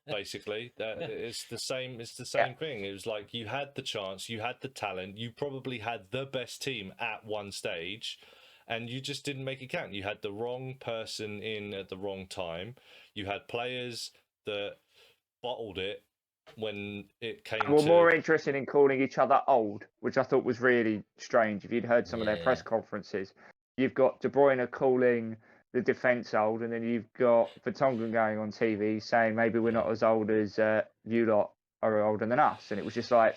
basically. It's the same. It's the same thing. It was like you had the chance, you had the talent, you probably had the best team at one stage, and you just didn't make it count. You had the wrong person in at the wrong time. You had players that bottled it when it came and were more interested in calling each other old, which I thought was really strange. If you'd heard some of their press conferences, you've got De Bruyne calling the defence old, and then you've got Vertonghen going on TV saying maybe we're not as old as you lot are older than us, and it was just like,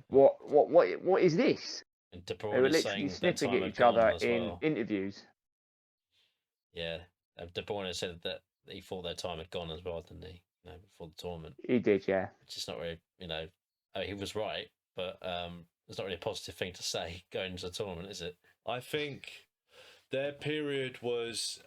what is this? And De They were literally sniffing at each other in interviews. Yeah, De Bruyne said that he thought their time had gone as well, didn't he? Before the tournament. He did, yeah. Which is not really, he was right, but it's not really a positive thing to say going into the tournament, is it? I think their period was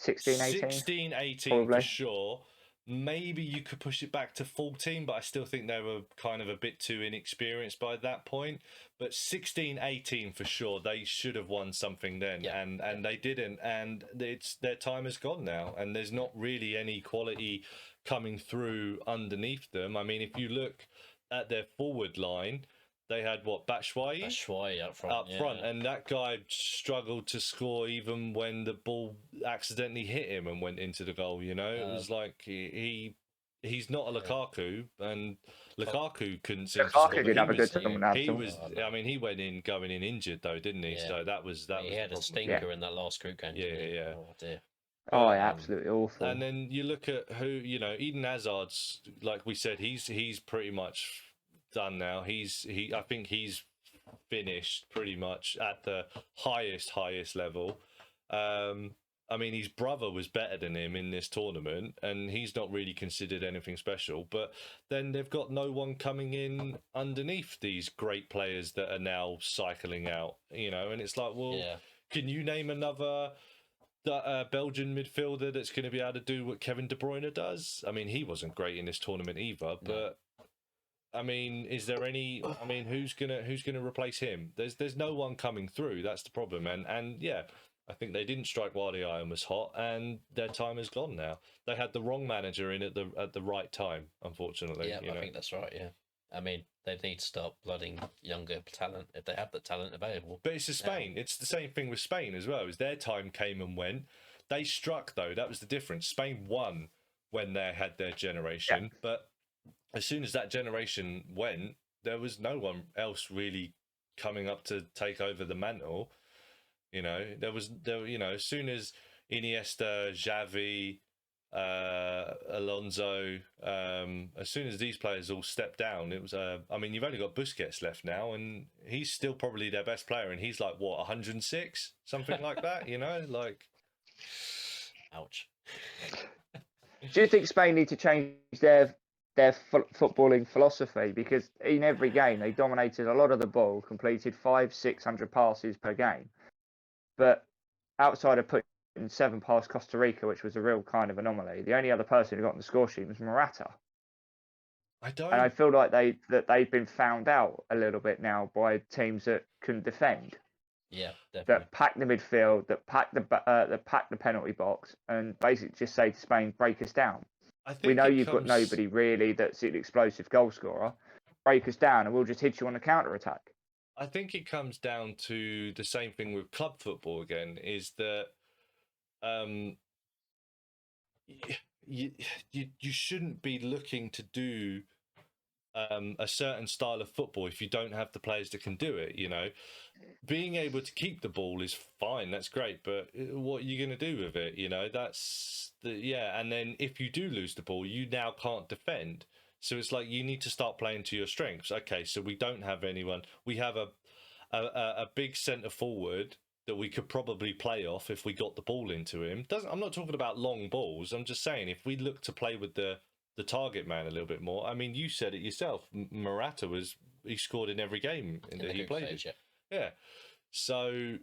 16, 18. 16, 18 for sure. Maybe you could push it back to 14, but I still think they were kind of a bit too inexperienced by that point. But 16, 18 for sure, they should have won something then, and they didn't. And their time is gone now, and there's not really any quality coming through underneath them. I mean, if you look at their forward line, They had what, Batshuayi? Batshuayi up front. And that guy struggled to score even when the ball accidentally hit him and went into the goal. You know, it was like he's not a Lukaku, and Lukaku couldn't seem to score. Lukaku did have a good tournament. He was. I mean, he went in going in injured though, didn't he? Yeah. So that was He had a stinker in that last group game. Yeah. Oh dear. Oh, absolutely awful. And then you look at who, you know, Eden Hazard's, like we said, he's pretty much done now. I think he's finished pretty much at the highest level. I mean, his brother was better than him in this tournament, and he's not really considered anything special. But then they've got no one coming in underneath these great players that are now cycling out, you know. And it's like, well, can you name another Belgian midfielder that's going to be able to do what Kevin De Bruyne does? I mean, he wasn't great in this tournament either, but I mean, is there any? I mean, who's gonna replace him? There's no one coming through. That's the problem. And yeah, I think they didn't strike while the iron was hot, and their time is gone now. They had the wrong manager in at the right time, unfortunately. Yeah, I think that's right. Yeah, I mean, they need to start blooding younger talent if they have the talent available. But it's Spain. It's the same thing with Spain as well. As their time came and went, they struck though. That was the difference. Spain won when they had their generation, but as soon as that generation went, there was no one else really coming up to take over the mantle. You know, you know, as soon as Iniesta, Xavi, Alonso, as soon as these players all stepped down, it was I mean, you've only got Busquets left now, and he's still probably their best player, and he's like what, 106, something like that. You know, like, ouch. Do you think Spain need to change their footballing philosophy? Because in every game they dominated a lot of the ball, completed 500-600 passes per game, but outside of putting 7 past Costa Rica, which was a real kind of anomaly, the only other person who got on the score sheet was Morata. And I feel like they've been found out a little bit now by teams that can defend. Yeah, definitely. That pack the midfield, that pack the penalty box, and basically just say to Spain, break us down. We know you've got nobody really that's an explosive goal scorer. Break us down, and we'll just hit you on the counter attack. I think it comes down to the same thing with club football again, is that you shouldn't be looking to do a certain style of football if you don't have the players that can do it. You know, being able to keep the ball is fine, that's great, but what are you going to do with it? You know, and then if you do lose the ball, you now can't defend. So it's like you need to start playing to your strengths. Okay, so we don't have anyone. We have a big centre forward that we could probably play off if we got the ball into him. I'm not talking about long balls. I'm just saying if we look to play with the target man a little bit more. I mean, you said it yourself. Morata he scored in every game that he played. Yeah. So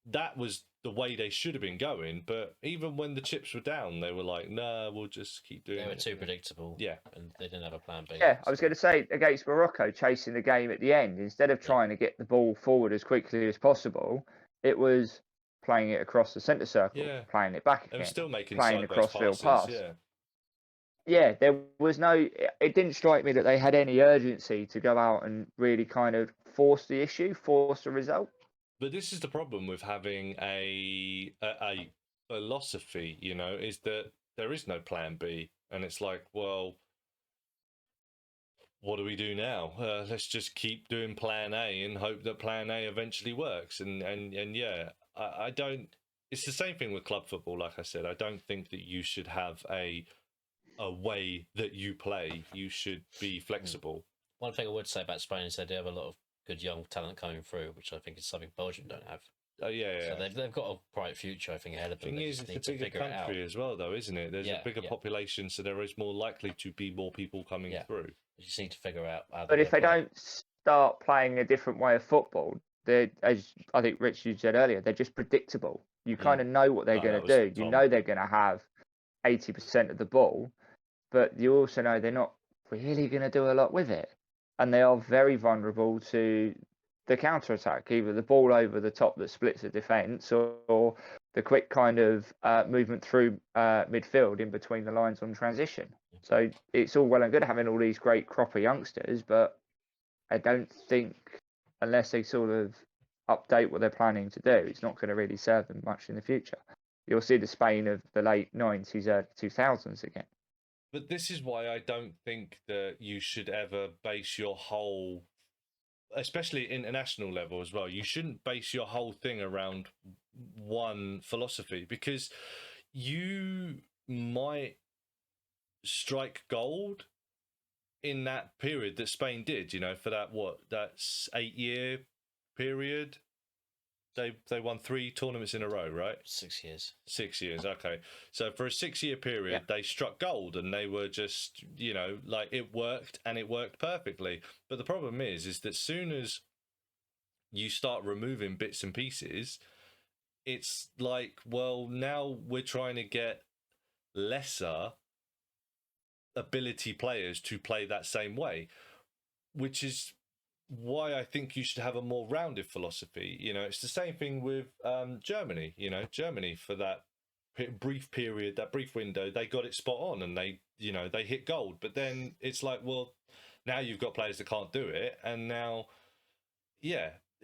that was the way they should have been going, but even when the chips were down, they were like, "Nah, we'll just keep doing it." They were too predictable. Yeah, and they didn't have a plan B. Yeah, I was going to say against Morocco, chasing the game at the end, instead of trying to get the ball forward as quickly as possible, it was playing it across the centre circle, playing it back again, and still making playing a crossfield pass. Yeah. Yeah, there was no. It didn't strike me that they had any urgency to go out and really kind of force the issue, force the result. But this is the problem with having a philosophy, you know, is that there is no plan B, and it's like, well, what do we do now? Let's just keep doing plan A and hope that plan A eventually works. And yeah, I don't. It's the same thing with club football. Like I said, I don't think that you should have a way that you play. You should be flexible. One thing I would say about Spain is they do have a lot of good young talent coming through, which I think is something Belgium don't have. Oh yeah. So they've got a bright future, I think, ahead of them. The thing is, it's a bigger country as well, though, isn't it? There's a bigger population, so there is more likely to be more people coming through. You just need to figure out how. But if they don't start playing a different way of football, as I think Rich you said earlier, they're just predictable. You kind of know what they're going to do. You know they're going to have 80% of the ball, but you also know they're not really going to do a lot with it. And they are very vulnerable to the counter-attack, either the ball over the top that splits the defence or the quick kind of movement through midfield in between the lines on transition. So it's all well and good having all these great crop of youngsters, but I don't think, unless they sort of update what they're planning to do, it's not going to really serve them much in the future. You'll see the Spain of the late 90s, early 2000s again. But this is why I don't think that you should ever base your whole, especially international level as well, you shouldn't base your whole thing around one philosophy, because you might strike gold in that period that Spain did, for that's 8-year period. They won 3 tournaments in a row, right? 6 years. 6 years, okay. So for a 6-year period, they struck gold, and they were just, like, it worked, and it worked perfectly. But the problem is that soon as you start removing bits and pieces, it's like, well, now we're trying to get lesser ability players to play that same way, which is why I think you should have a more rounded philosophy. It's the same thing with Germany. Germany, for that brief period, that brief window, they got it spot on, and they hit gold. But then it's like, well, now you've got players that can't do it, and now,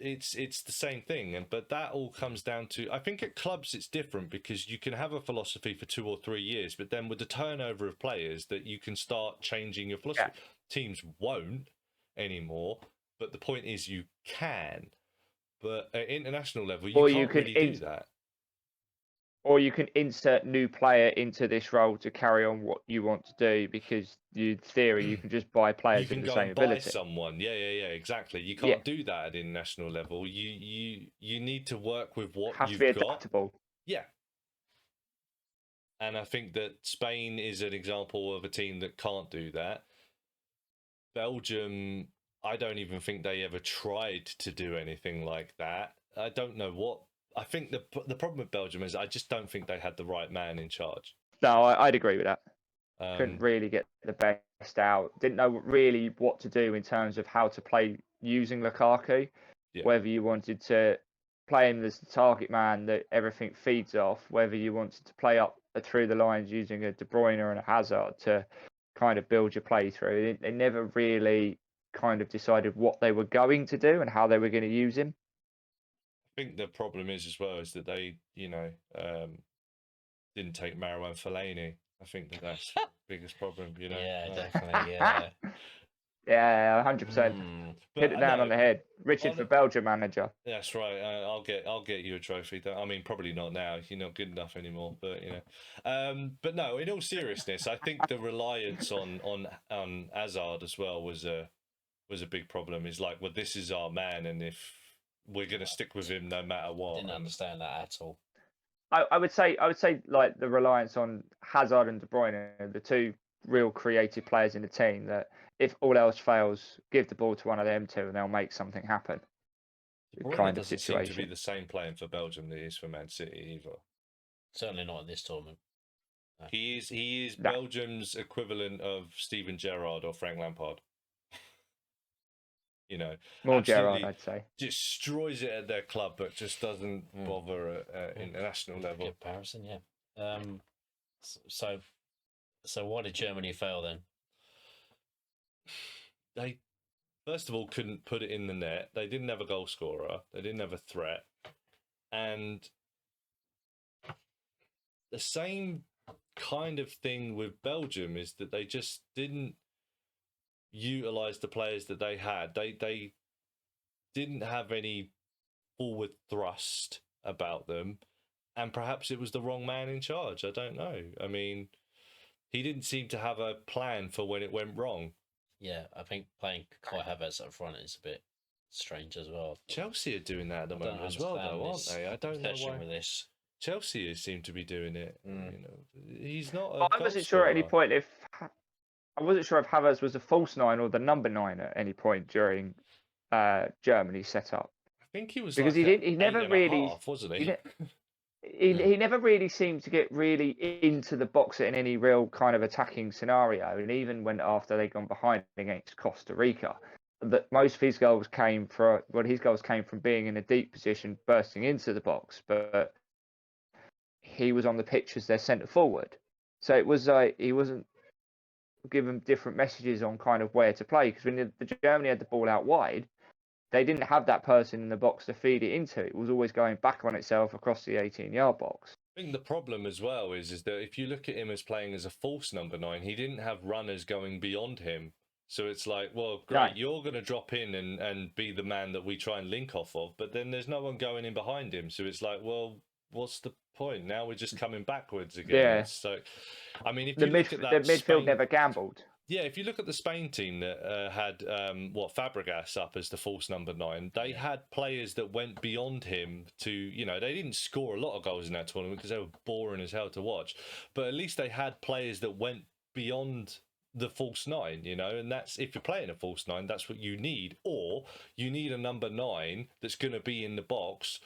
it's the same thing. But that all comes down to, I think at clubs it's different, because you can have a philosophy for 2 or 3 years, but then with the turnover of players, that you can start changing your philosophy. Yeah. Teams won't anymore. But the point is, you can. But at international level, you can't really do that. Or you can insert new player into this role to carry on what you want to do, because in theory you can just buy players with the same ability. You can go and buy someone. Yeah, exactly. You can't do that at international level. You need to work with what you've got. Have to be adaptable. Yeah. And I think that Spain is an example of a team that can't do that. Belgium, I don't even think they ever tried to do anything like that. I don't know what. I think the problem with Belgium is I just don't think they had the right man in charge. No, I'd agree with that. Couldn't really get the best out. Didn't know really what to do in terms of how to play using Lukaku. Yeah. Whether you wanted to play him as the target man that everything feeds off, whether you wanted to play up through the lines using a De Bruyne and a Hazard to kind of build your play through. They never really kind of decided what they were going to do and how they were going to use him. I think the problem is as well is that they, didn't take Marouane Fellaini. I think that's the biggest problem, Yeah, definitely, yeah. Yeah, 100%. Hit it down on the head. Richard for Belgium manager. That's right. I'll get you a trophy. I mean, probably not now. You're not good enough anymore. But but no. In all seriousness, I think the reliance on Hazard as well was a big problem. Is like, well, this is our man, and if we're going to stick with him no matter what. Didn't understand that at all. I would say like the reliance on Hazard and De Bruyne, the two real creative players in the team, that if all else fails, give the ball to one of them two and they'll make something happen. Kind of situation. Seem to be the same playing for Belgium that he is for Man City either. Certainly not in this tournament. No. He is Belgium's equivalent of Steven Gerrard or Frank Lampard. More Gerrard, I'd say. Destroys it at their club, but just doesn't bother at international level. Good comparison, yeah. So why did Germany fail then? They, first of all, couldn't put it in the net. They didn't have a goal scorer. They didn't have a threat. And the same kind of thing with Belgium is that they just didn't utilize the players that they had. They didn't have any forward thrust about them, and perhaps it was the wrong man in charge. I don't know. I mean, he didn't seem to have a plan for when it went wrong. Yeah, I think playing Kai Havertz up front is a bit strange as well. Chelsea are doing that at the moment as well, though, aren't they? I don't know why. With this. Chelsea seem to be doing it. He's not. I wasn't sure at any point if Havertz was a false 9 or the number 9 at any point during Germany's setup. I think he was because like he never really half, wasn't he? He never really seemed to get really into the box in any real kind of attacking scenario, and even when after they'd gone behind against Costa Rica, that most of his goals came from being in a deep position, bursting into the box, but he was on the pitch as their centre forward. So it was like he wasn't give them different messages on kind of where to play. Because when the Germany had the ball out wide, they didn't have that person in the box to feed it into. It was always going back on itself across the 18-yard box. I think the problem as well is that if you look at him as playing as a false number 9, he didn't have runners going beyond him. So it's like, well, great, No. you're going to drop in and be the man that we try and link off of, but then there's no one going in behind him. So it's like, well, what's the point? Now we're just coming backwards again. Yeah. So, I mean, if The you look at that midfield Spain... never gambled. Yeah, if you look at the Spain team that had Fabregas up as the false number 9, they had players that went beyond him to, you know, they didn't score a lot of goals in that tournament because they were boring as hell to watch, but at least they had players that went beyond the false 9, you know, and that's, if you're playing a false 9, that's what you need, or you need a number 9 that's going to be in the box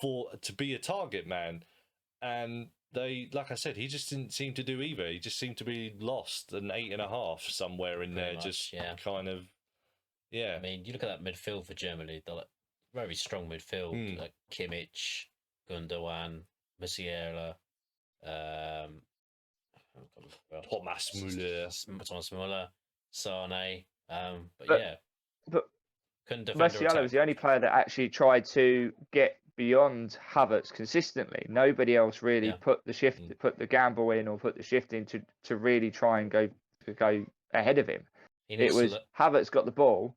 to be a target man. And they, like I said, he just didn't seem to do either. He just seemed to be lost, an 8.5 somewhere in there, just kind of, yeah. I mean, you look at that midfield for Germany, they're like very strong midfield, like Kimmich, Gundogan, Musiala, Thomas Müller, Sane, but couldn't defend. Musiala was the only player that actually tried to get beyond Havertz consistently. Nobody else really put the gamble in or put the shift in to really try and go ahead of him. It was Havertz got the ball,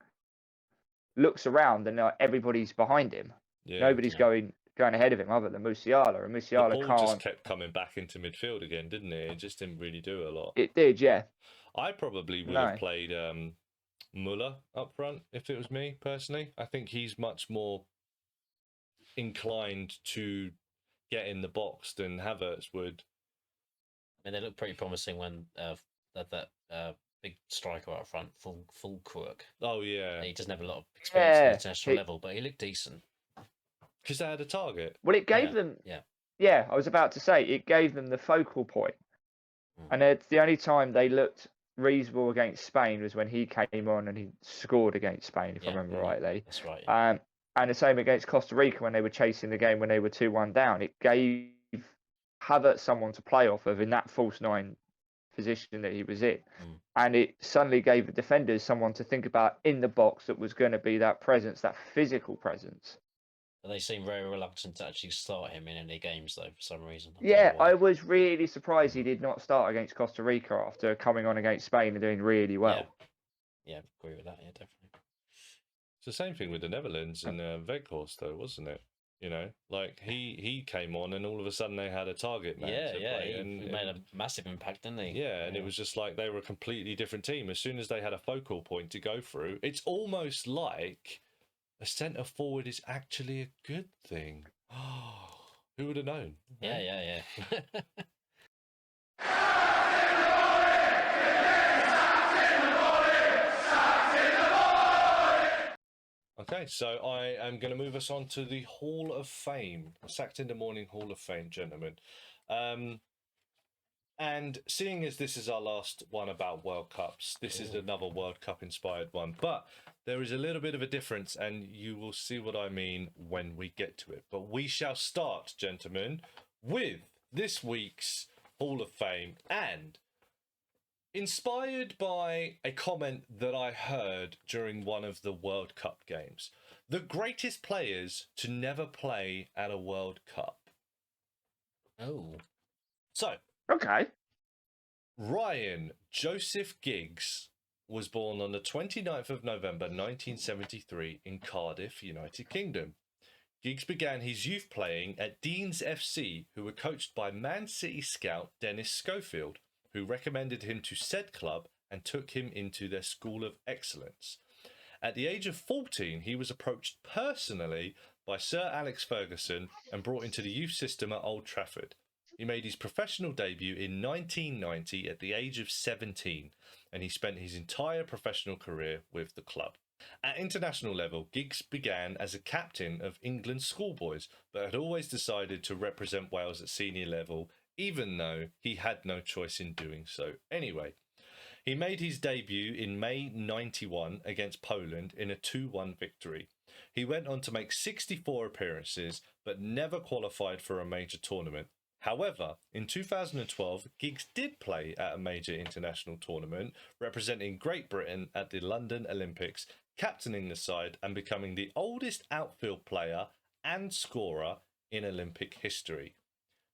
looks around, and everybody's behind him. Nobody's going ahead of him other than Musiala, and Musiala the ball just kept coming back into midfield again, didn't it? It just didn't really do a lot. It did, yeah. I probably would have played Muller up front if it was me personally. I think he's much more inclined to get in the box than Havertz would. I mean, they look pretty promising when that big striker up front, Füllkrug. Oh yeah, he doesn't have a lot of experience at the international level, but he looked decent because they had a target. Well, it gave them. Yeah, I was about to say it gave them the focal point, and it's the only time they looked reasonable against Spain was when he came on and he scored against Spain, if I remember rightly. That's right. Yeah. And the same against Costa Rica when they were chasing the game when they were 2-1 down. It gave Havertz someone to play off of in that false 9 position that he was in. And it suddenly gave the defenders someone to think about in the box that was going to be that presence, that physical presence. But they seem very reluctant to actually start him in any games, though, for some reason. I was really surprised he did not start against Costa Rica after coming on against Spain and doing really well. Yeah, agree with that. Yeah, definitely. It's the same thing with the Netherlands and Weghorst, though, wasn't it? You know, like he came on and all of a sudden they had a target man to play. He made a massive impact, didn't he? Yeah, and it was just like they were a completely different team. As soon as they had a focal point to go through, it's almost like a centre forward is actually a good thing. Oh, who would have known? Yeah. Okay, so I am going to move us on to the Hall of Fame, Sacked in the Morning Hall of Fame, gentlemen. And seeing as this is our last one about World Cups, this is another World Cup inspired one, but there is a little bit of a difference and you will see what I mean when we get to it. But we shall start, gentlemen, with this week's Hall of Fame, and inspired by a comment that I heard during one of the World Cup games. The greatest players to never play at a World Cup. Oh. So. Okay. Ryan Joseph Giggs was born on the 29th of November 1973 in Cardiff, United Kingdom. Giggs began his youth playing at Deans FC, who were coached by Man City scout Dennis Schofield, who recommended him to said club and took him into their school of excellence. At the age of 14, he was approached personally by Sir Alex Ferguson and brought into the youth system at Old Trafford. He made his professional debut in 1990 at the age of 17, and he spent his entire professional career with the club. At international level, Giggs began as a captain of England's schoolboys, but had always decided to represent Wales at senior level, even though he had no choice in doing so anyway. He made his debut in May 91 against Poland in a 2-1 victory. He went on to make 64 appearances, but never qualified for a major tournament. However, in 2012, Giggs did play at a major international tournament, representing Great Britain at the London Olympics, captaining the side and becoming the oldest outfield player and scorer in Olympic history.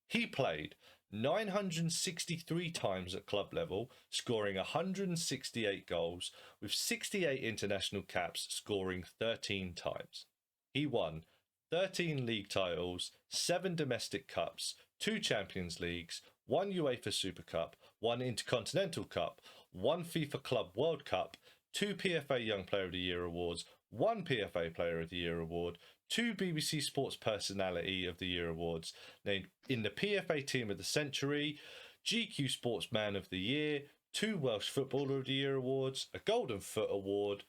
He played 963 times at club level, scoring 168 goals, with 68 international caps, scoring 13 times. He won 13 league titles, 7 domestic cups, 2 Champions Leagues, 1 UEFA Super Cup, 1 Intercontinental Cup, 1 FIFA Club World Cup, 2 PFA Young Player of the Year awards, 1 PFA Player of the Year award, 2 BBC Sports Personality of the Year awards, named in the PFA Team of the Century, GQ Sportsman of the Year, 2 Welsh Footballer of the Year awards, a Golden Foot Award,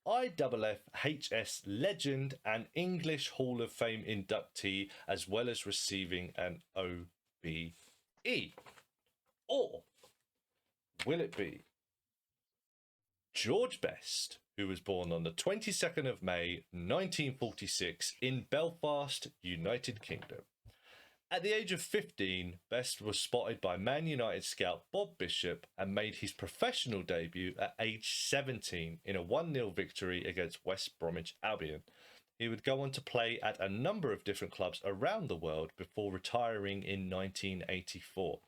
IFFHS Legend and English Hall of Fame inductee, as well as receiving an OBE. Or will it be George Best, who was born on the 22nd of May 1946 in Belfast, United Kingdom? At the age of 15, Best was spotted by Man United scout Bob Bishop and made his professional debut at age 17 in a 1-0 victory against West Bromwich Albion. He would go on to play at a number of different clubs around the world before retiring in 1984.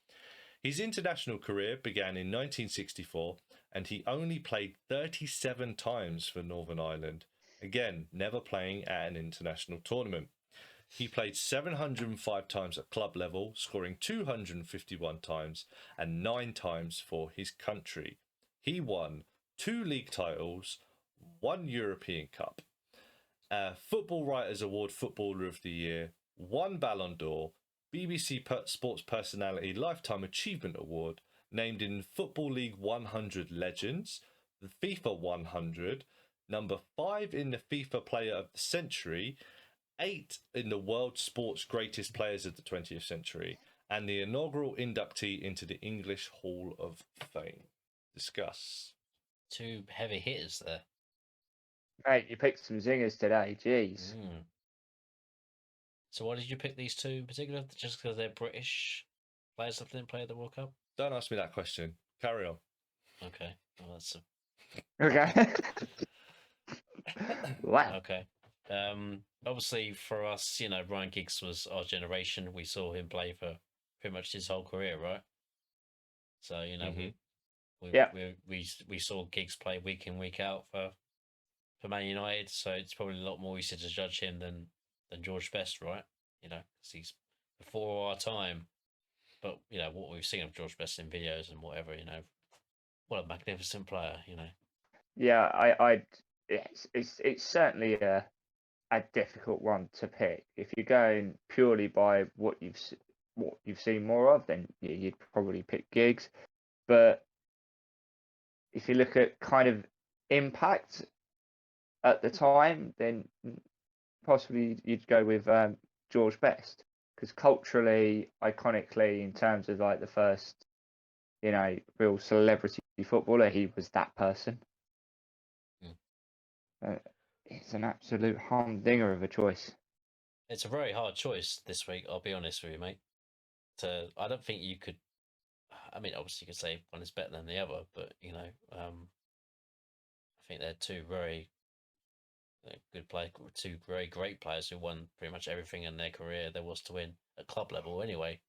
His international career began in 1964 and he only played 37 times for Northern Ireland, again, never playing at an international tournament. He played 705 times at club level, scoring 251 times and 9 times for his country. He won 2 league titles, 1 European Cup, a Football Writers Award Footballer of the Year, 1 Ballon d'Or, BBC Sports Personality Lifetime Achievement Award, named in Football League 100 Legends, the FIFA 100, number 5 in the FIFA Player of the Century, 8 in the World Sports Greatest Players of the 20th Century, and the inaugural inductee into the English Hall of Fame. Discuss. 2 heavy hitters there. Mate, you picked some zingers today. Jeez. So why did you pick these 2 in particular? Just because they're British players that didn't play at the World Cup? Don't ask me that question. Carry on. Okay. Well, that's Okay. Wow. okay. Obviously for us, you know, Ryan Giggs was our generation. We saw him play for pretty much his whole career, right? So, you know, we saw Giggs play week in, week out for Man United. So it's probably a lot more easy to judge him than George Best, right? You know, because he's before our time. But, you know, what we've seen of George Best in videos and whatever, you know, what a magnificent player, you know. Yeah, it's certainly a difficult one to pick. If you're going purely by what you've seen more of, then you'd probably pick Giggs. But if you look at kind of impact at the time, then possibly you'd go with George Best, because culturally, iconically, in terms of like the first, you know, real celebrity footballer, he was that person. It's an absolute humdinger of a choice. It's a very hard choice this week, I'll be honest with you, mate. I don't think you could. I mean, obviously, you could say one is better than the other, but you know, I think they're 2 very good players, 2 very great players who won pretty much everything in their career there was to win at club level, anyway.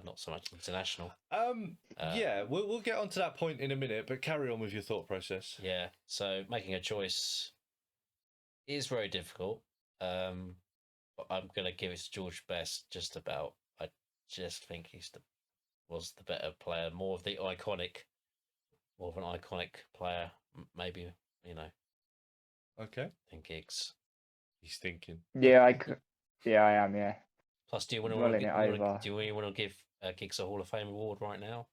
Not so much international. Yeah, we'll get onto that point in a minute, but carry on with your thought process. Yeah, so making a choice is very difficult. But I'm gonna give it to George Best. Just about. I just think was the better player, more of an iconic player, maybe, you know. Okay. Than Giggs. He's thinking. Yeah, I am. Yeah. Plus, do you want to give Giggs a Hall of Fame award right now?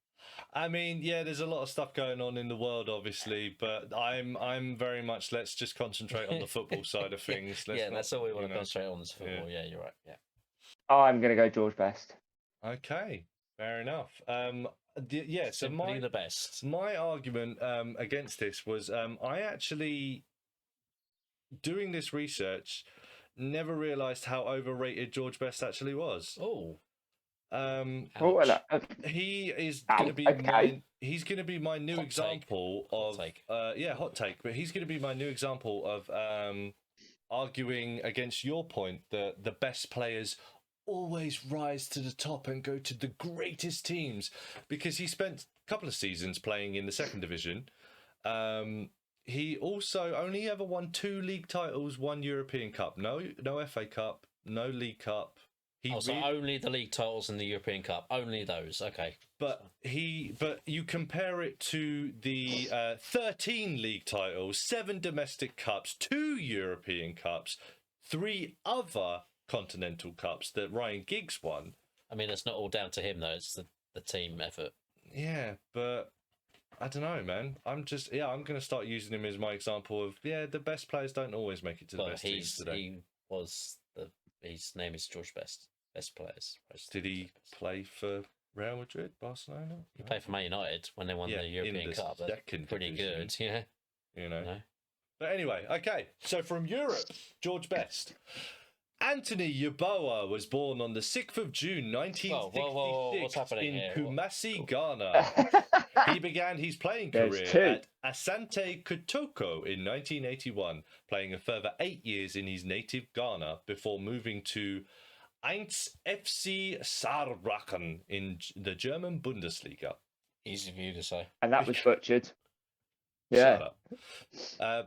I mean, yeah, there's a lot of stuff going on in the world, obviously, but I'm very much, let's just concentrate on the football side of things. That's all we want to concentrate on, is football. Yeah, you're right. Yeah. I'm going to go George Best. Okay, fair enough. So Simply the best. My argument against this was I actually, doing this research, never realised how overrated George Best actually was. Oh. Oh, well, He is Ow, going to be okay. He's going to be my new Hot example of. Yeah, hot take. But he's going to be my new example of arguing against your point that the best players always rise to the top and go to the greatest teams, because he spent a couple of seasons playing in the second division. He also only ever won 2 league titles, 1 European Cup. No FA Cup, no League Cup. So only the league titles and the European Cup, only those. Okay. But you compare it to the 13 league titles, 7 domestic cups, 2 European Cups, 3 other continental cups that Ryan Giggs won. I mean, it's not all down to him though; it's the team effort. Yeah, but I don't know, man. I'm going to start using him as my example of the best players don't always make it to the best teams today. His name is George Best. Best players. Did he play for Real Madrid, Barcelona? He played for Man United when they won the European Cup. That's pretty good, yeah. You know. But anyway, okay. So from Europe, George Best. Anthony Yeboah was born on the 6th of June 1966 in Kumasi, Ghana. He began his playing career at Asante Kotoko in 1981, playing a further 8 years in his native Ghana before moving to 1 FC Saarbrücken in the German Bundesliga. Easy for you to say. And that was butchered. Yeah.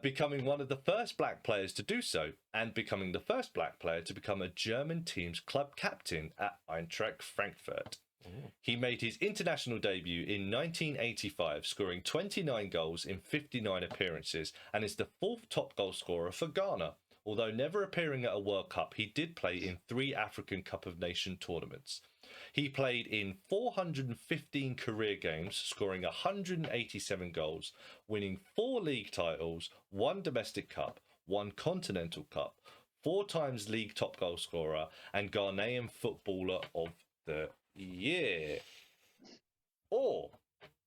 Becoming one of the first black players to do so, and becoming the first black player to become a German team's club captain at Eintracht Frankfurt. He made his international debut in 1985, scoring 29 goals in 59 appearances, and is the 4th top goal scorer for Ghana. Although never appearing at a World Cup, he did play in 3 African Cup of Nations tournaments. He played in 415 career games, scoring 187 goals, winning 4 league titles, 1 domestic cup, 1 continental cup, 4 times league top goal scorer, and Ghanaian Footballer of the Year. Or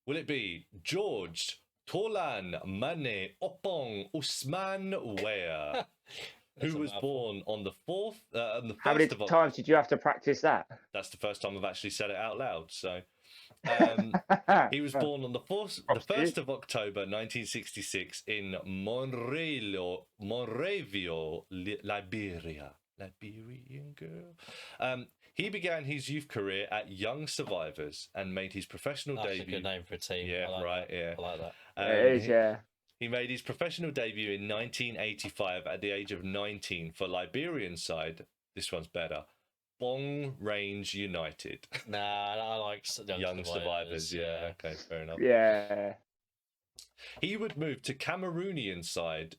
will it be George Tolan Mane Opong Usman Weah, who was born on the 4th. How many times did you have to practice that? That's the first time I've actually said it out loud. So he was born on the 1st of October 1966 in Monrovia, Liberia. Liberian girl. He began his youth career at Young Survivors and made his professional debut. That's a good name for a team. Yeah, I like that. It is, yeah. He made his professional debut in 1985 at the age of 19 for Liberian side. This one's better. Bong Range United. Nah, I like Young Survivors. Yeah, okay, fair enough. Yeah. He would move to Cameroonian side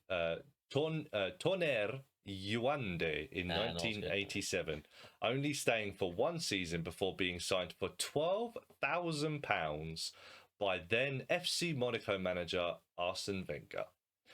Tonnerre Yaoundé in 1987, only staying for 1 season before being signed for £12,000 by then FC Monaco manager Arsene Wenger.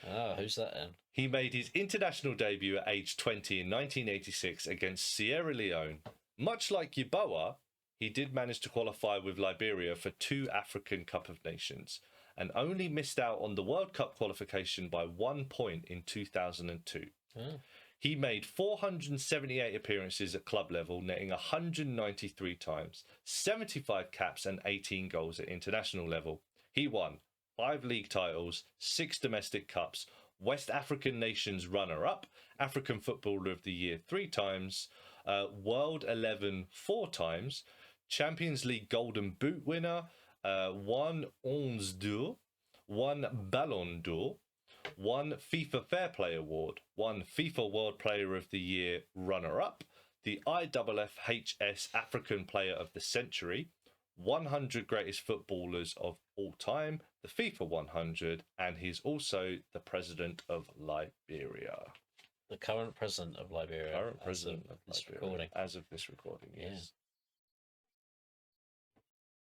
Oh, who's that then? He made his international debut at age 20 in 1986 against Sierra Leone. Much like Yeboah, he did manage to qualify with Liberia for 2 African Cup of Nations, and only missed out on the World Cup qualification by 1 point in 2002. Oh. He made 478 appearances at club level, netting 193 times, 75 caps and 18 goals at international level. He won 5 league titles, 6 domestic cups, West African Nations runner-up, African Footballer of the Year 3 times, World 11 4 times, Champions League Golden Boot winner, 1 Onze d'Or, 1 Ballon d'Or, 1 FIFA Fair Play Award, 1 FIFA World Player of the Year runner-up, the IFFHS African Player of the Century, 100 Greatest Footballers of All Time, the FIFA 100, and he's also the President of Liberia. The current President of Liberia. Current President of Liberia. Recording. As of this recording, yes. Yeah.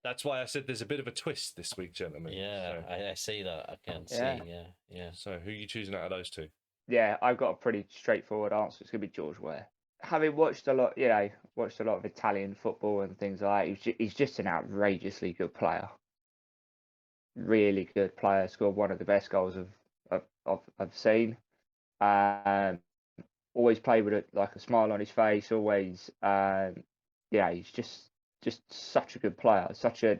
That's why I said there's a bit of a twist this week, gentlemen. Yeah, so. I see that. I can see, yeah. So who are you choosing out of those 2? Yeah, I've got a pretty straightforward answer. It's going to be George Weah. Having watched a lot, watched a lot of Italian football and things like that, he's just an outrageously good player. Really good player. Scored one of the best goals I've seen. Always played with a smile on his face. Always, he's just just such a good player, such a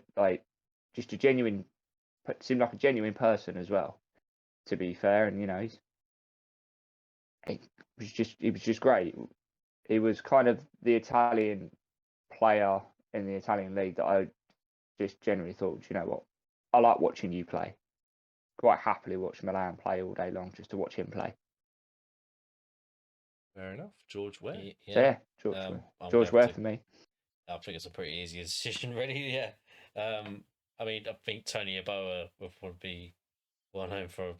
just a genuine, seemed like a genuine person as well. To be fair, and he was just great. He was kind of the Italian player in the Italian league that I just generally thought, you know what, I like watching you play. Quite happily watch Milan play all day long just to watch him play. Fair enough. George Ware. Yeah, So yeah, George Ware. George Ware for me. I think it's a pretty easy decision, really. Yeah. I mean, I think Tony Yeboah would be well known for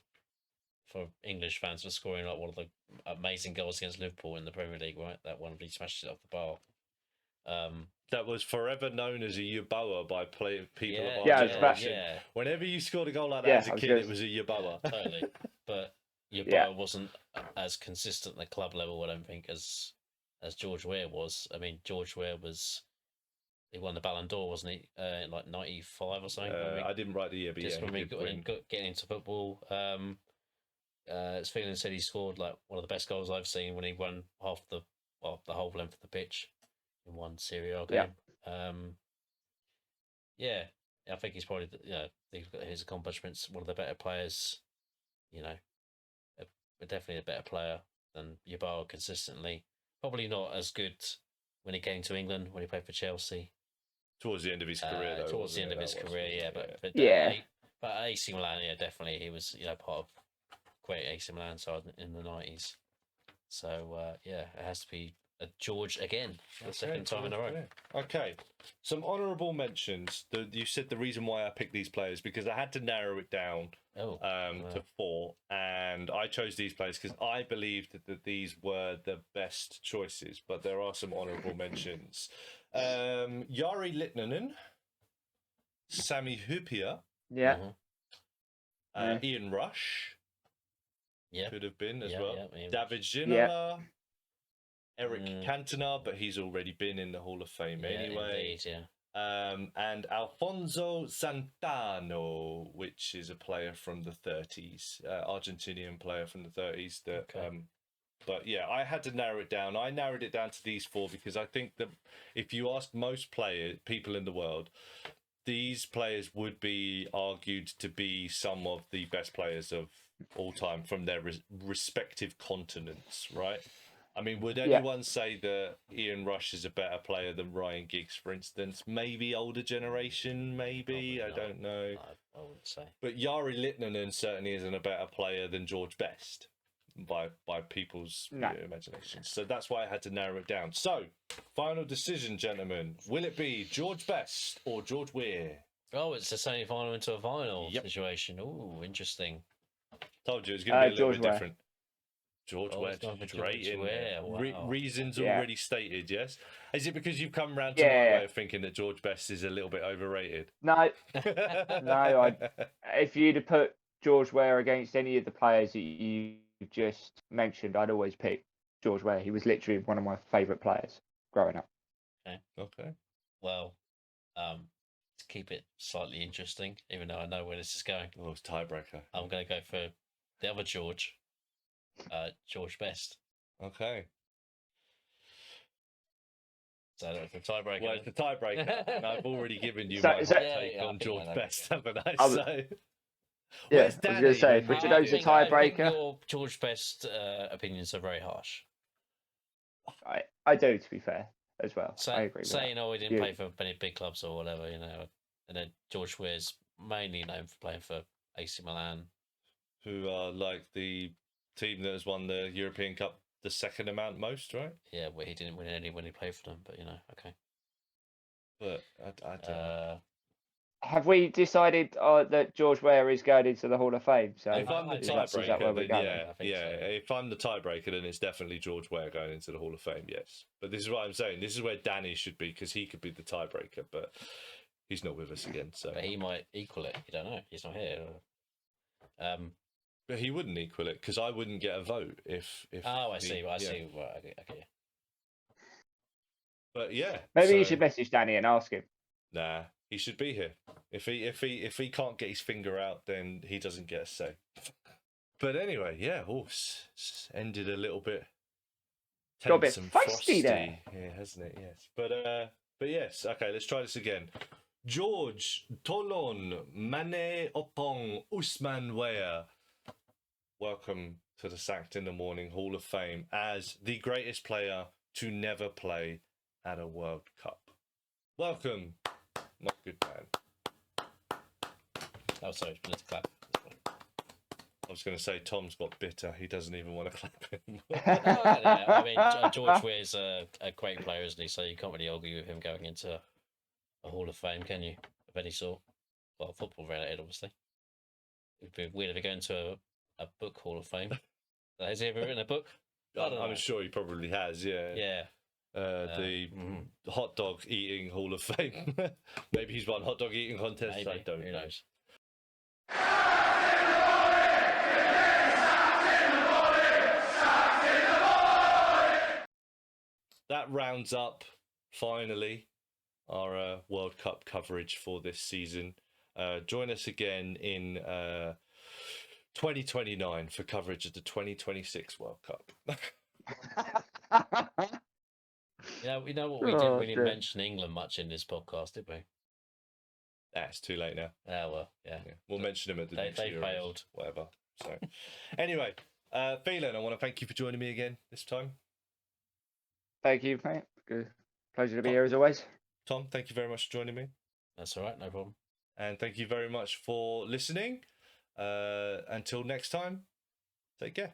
English fans for scoring like one of the amazing goals against Liverpool in the Premier League, right? That one he smashed it off the bar. That was forever known as a Yeboah by people of our Yeah, generation. yeah. Whenever you scored a goal like that as a kid, it was a Yeboah. Yeah, totally. But Yeboah wasn't as consistent at the club level, I don't think, as George Weah was. I mean, George Weah he won the Ballon d'Or, wasn't he? In like 95 or something. I didn't write the year, but just when we got getting into football. As Phelan said, he scored like one of the best goals I've seen when he won the whole length of the pitch in one Serie A game. I think he's probably he's got his accomplishments. One of the better players, definitely a better player than Yeboah consistently. Probably not as good when he came to England when he played for Chelsea. Towards the end of his career, though. Towards the end of his career, but AC Milan, definitely he was part of great AC Milan side in the 90s. So it has to be a George again for the second time in a row. Okay, some honourable mentions. You said the reason why I picked these players because I had to narrow it down to 4, and I chose these players because I believed that these were the best choices. But there are some honourable mentions. Jari Litmanen, Sami Hyypiä, Ian Rush, could have been as well. David Ginola, Eric Cantona, but he's already been in the Hall of Fame anyway. Indeed, and Alfonso Santano, which is a player from the 30s, Argentinian player from the 30s. But yeah, I had to narrow it down. I narrowed it down to these 4 because I think that if you ask most people in the world, these players would be argued to be some of the best players of all time from their respective continents, right? I mean, would anyone say that Ian Rush is a better player than Ryan Giggs, for instance? Maybe older generation, maybe. I don't know. I wouldn't say. But Jari Litmanen certainly isn't a better player than George Best by people's imaginations. So that's why I had to narrow it down. So, final decision, gentlemen. Will it be George Best or George Weah? Oh, it's a semi-final into a final situation. Oh, interesting. Told you it was going to be a little bit Weah. different. George Weah, straight in there. Wow. Reasons already stated, yes? Is it because you've come round to my way of thinking that George Best is a little bit overrated? No. If you'd have put George Weah against any of the players that you just mentioned, I'd always pick George Weah. He was literally one of my favourite players growing up. Okay. Well, to keep it slightly interesting, even though I know where this is going. Oh, it's tiebreaker. I'm going to go for the other George. George Best. Okay. So that's the tiebreaker. Well, it's the tiebreaker. And I've already given you my take on George Best, haven't I? Where's Danny? I was going to say, if Richardo's a tiebreaker. Your George Best opinions are very harsh. I do, to be fair, as well. I agree with saying, that. He didn't play for many big clubs or whatever, And then George Weah's mainly known for playing for AC Milan, who are like the team that has won the European Cup the second amount most, right? Yeah, well, he didn't win any when he played for them, but okay. But I don't know. Have we decided that George Weah is going into the Hall of Fame? So if I'm the tiebreaker, then so. If I'm the tiebreaker, then it's definitely George Weah going into the Hall of Fame. Yes, but this is what I'm saying. This is where Danny should be because he could be the tiebreaker, but he's not with us again. So, but he might equal it. You don't know. He's not here. But he wouldn't equal it because I wouldn't get a vote if. I see. I see. Well, okay. But yeah, maybe you should message Danny and ask him. Nah, he should be here. If he can't get his finger out, then he doesn't get a say. But anyway, yeah, it's ended a little bit. Got a bit feisty there. Yeah, hasn't it? Yes, but But yes, okay, let's try this again. George Tolon Mane Opong Usman Weah. Welcome to the Sacked in the Morning Hall of Fame as the greatest player to never play at a World Cup. Welcome, my good man. Oh, sorry, let's clap. I was going to say Tom's got bitter. He doesn't even want to clap anymore. Yeah, I mean, George Weah's a great player, isn't he? So you can't really argue with him going into a Hall of Fame, can you? Of any sort. Well, football related, obviously. It'd be weird if you go into a book Hall of Fame. Has he ever written a book? I'm sure he probably has, yeah. Yeah. The hot dog eating Hall of Fame. Maybe he's won hot dog eating contests. Maybe. I don't know. Who knows? That rounds up, finally, our World Cup coverage for this season. Join us again in 2029 for coverage of the 2026 World Cup. You know what? We didn't really mention England much in this podcast, did we? It's too late now. Oh, well, yeah. We'll mention them at the next They Euros, failed. whatever. So, anyway, Phelan, I want to thank you for joining me again this time. Thank you, mate. Good. Pleasure to be here as always. Tom, thank you very much for joining me. That's all right, no problem. And thank you very much for listening. Until next time, take care.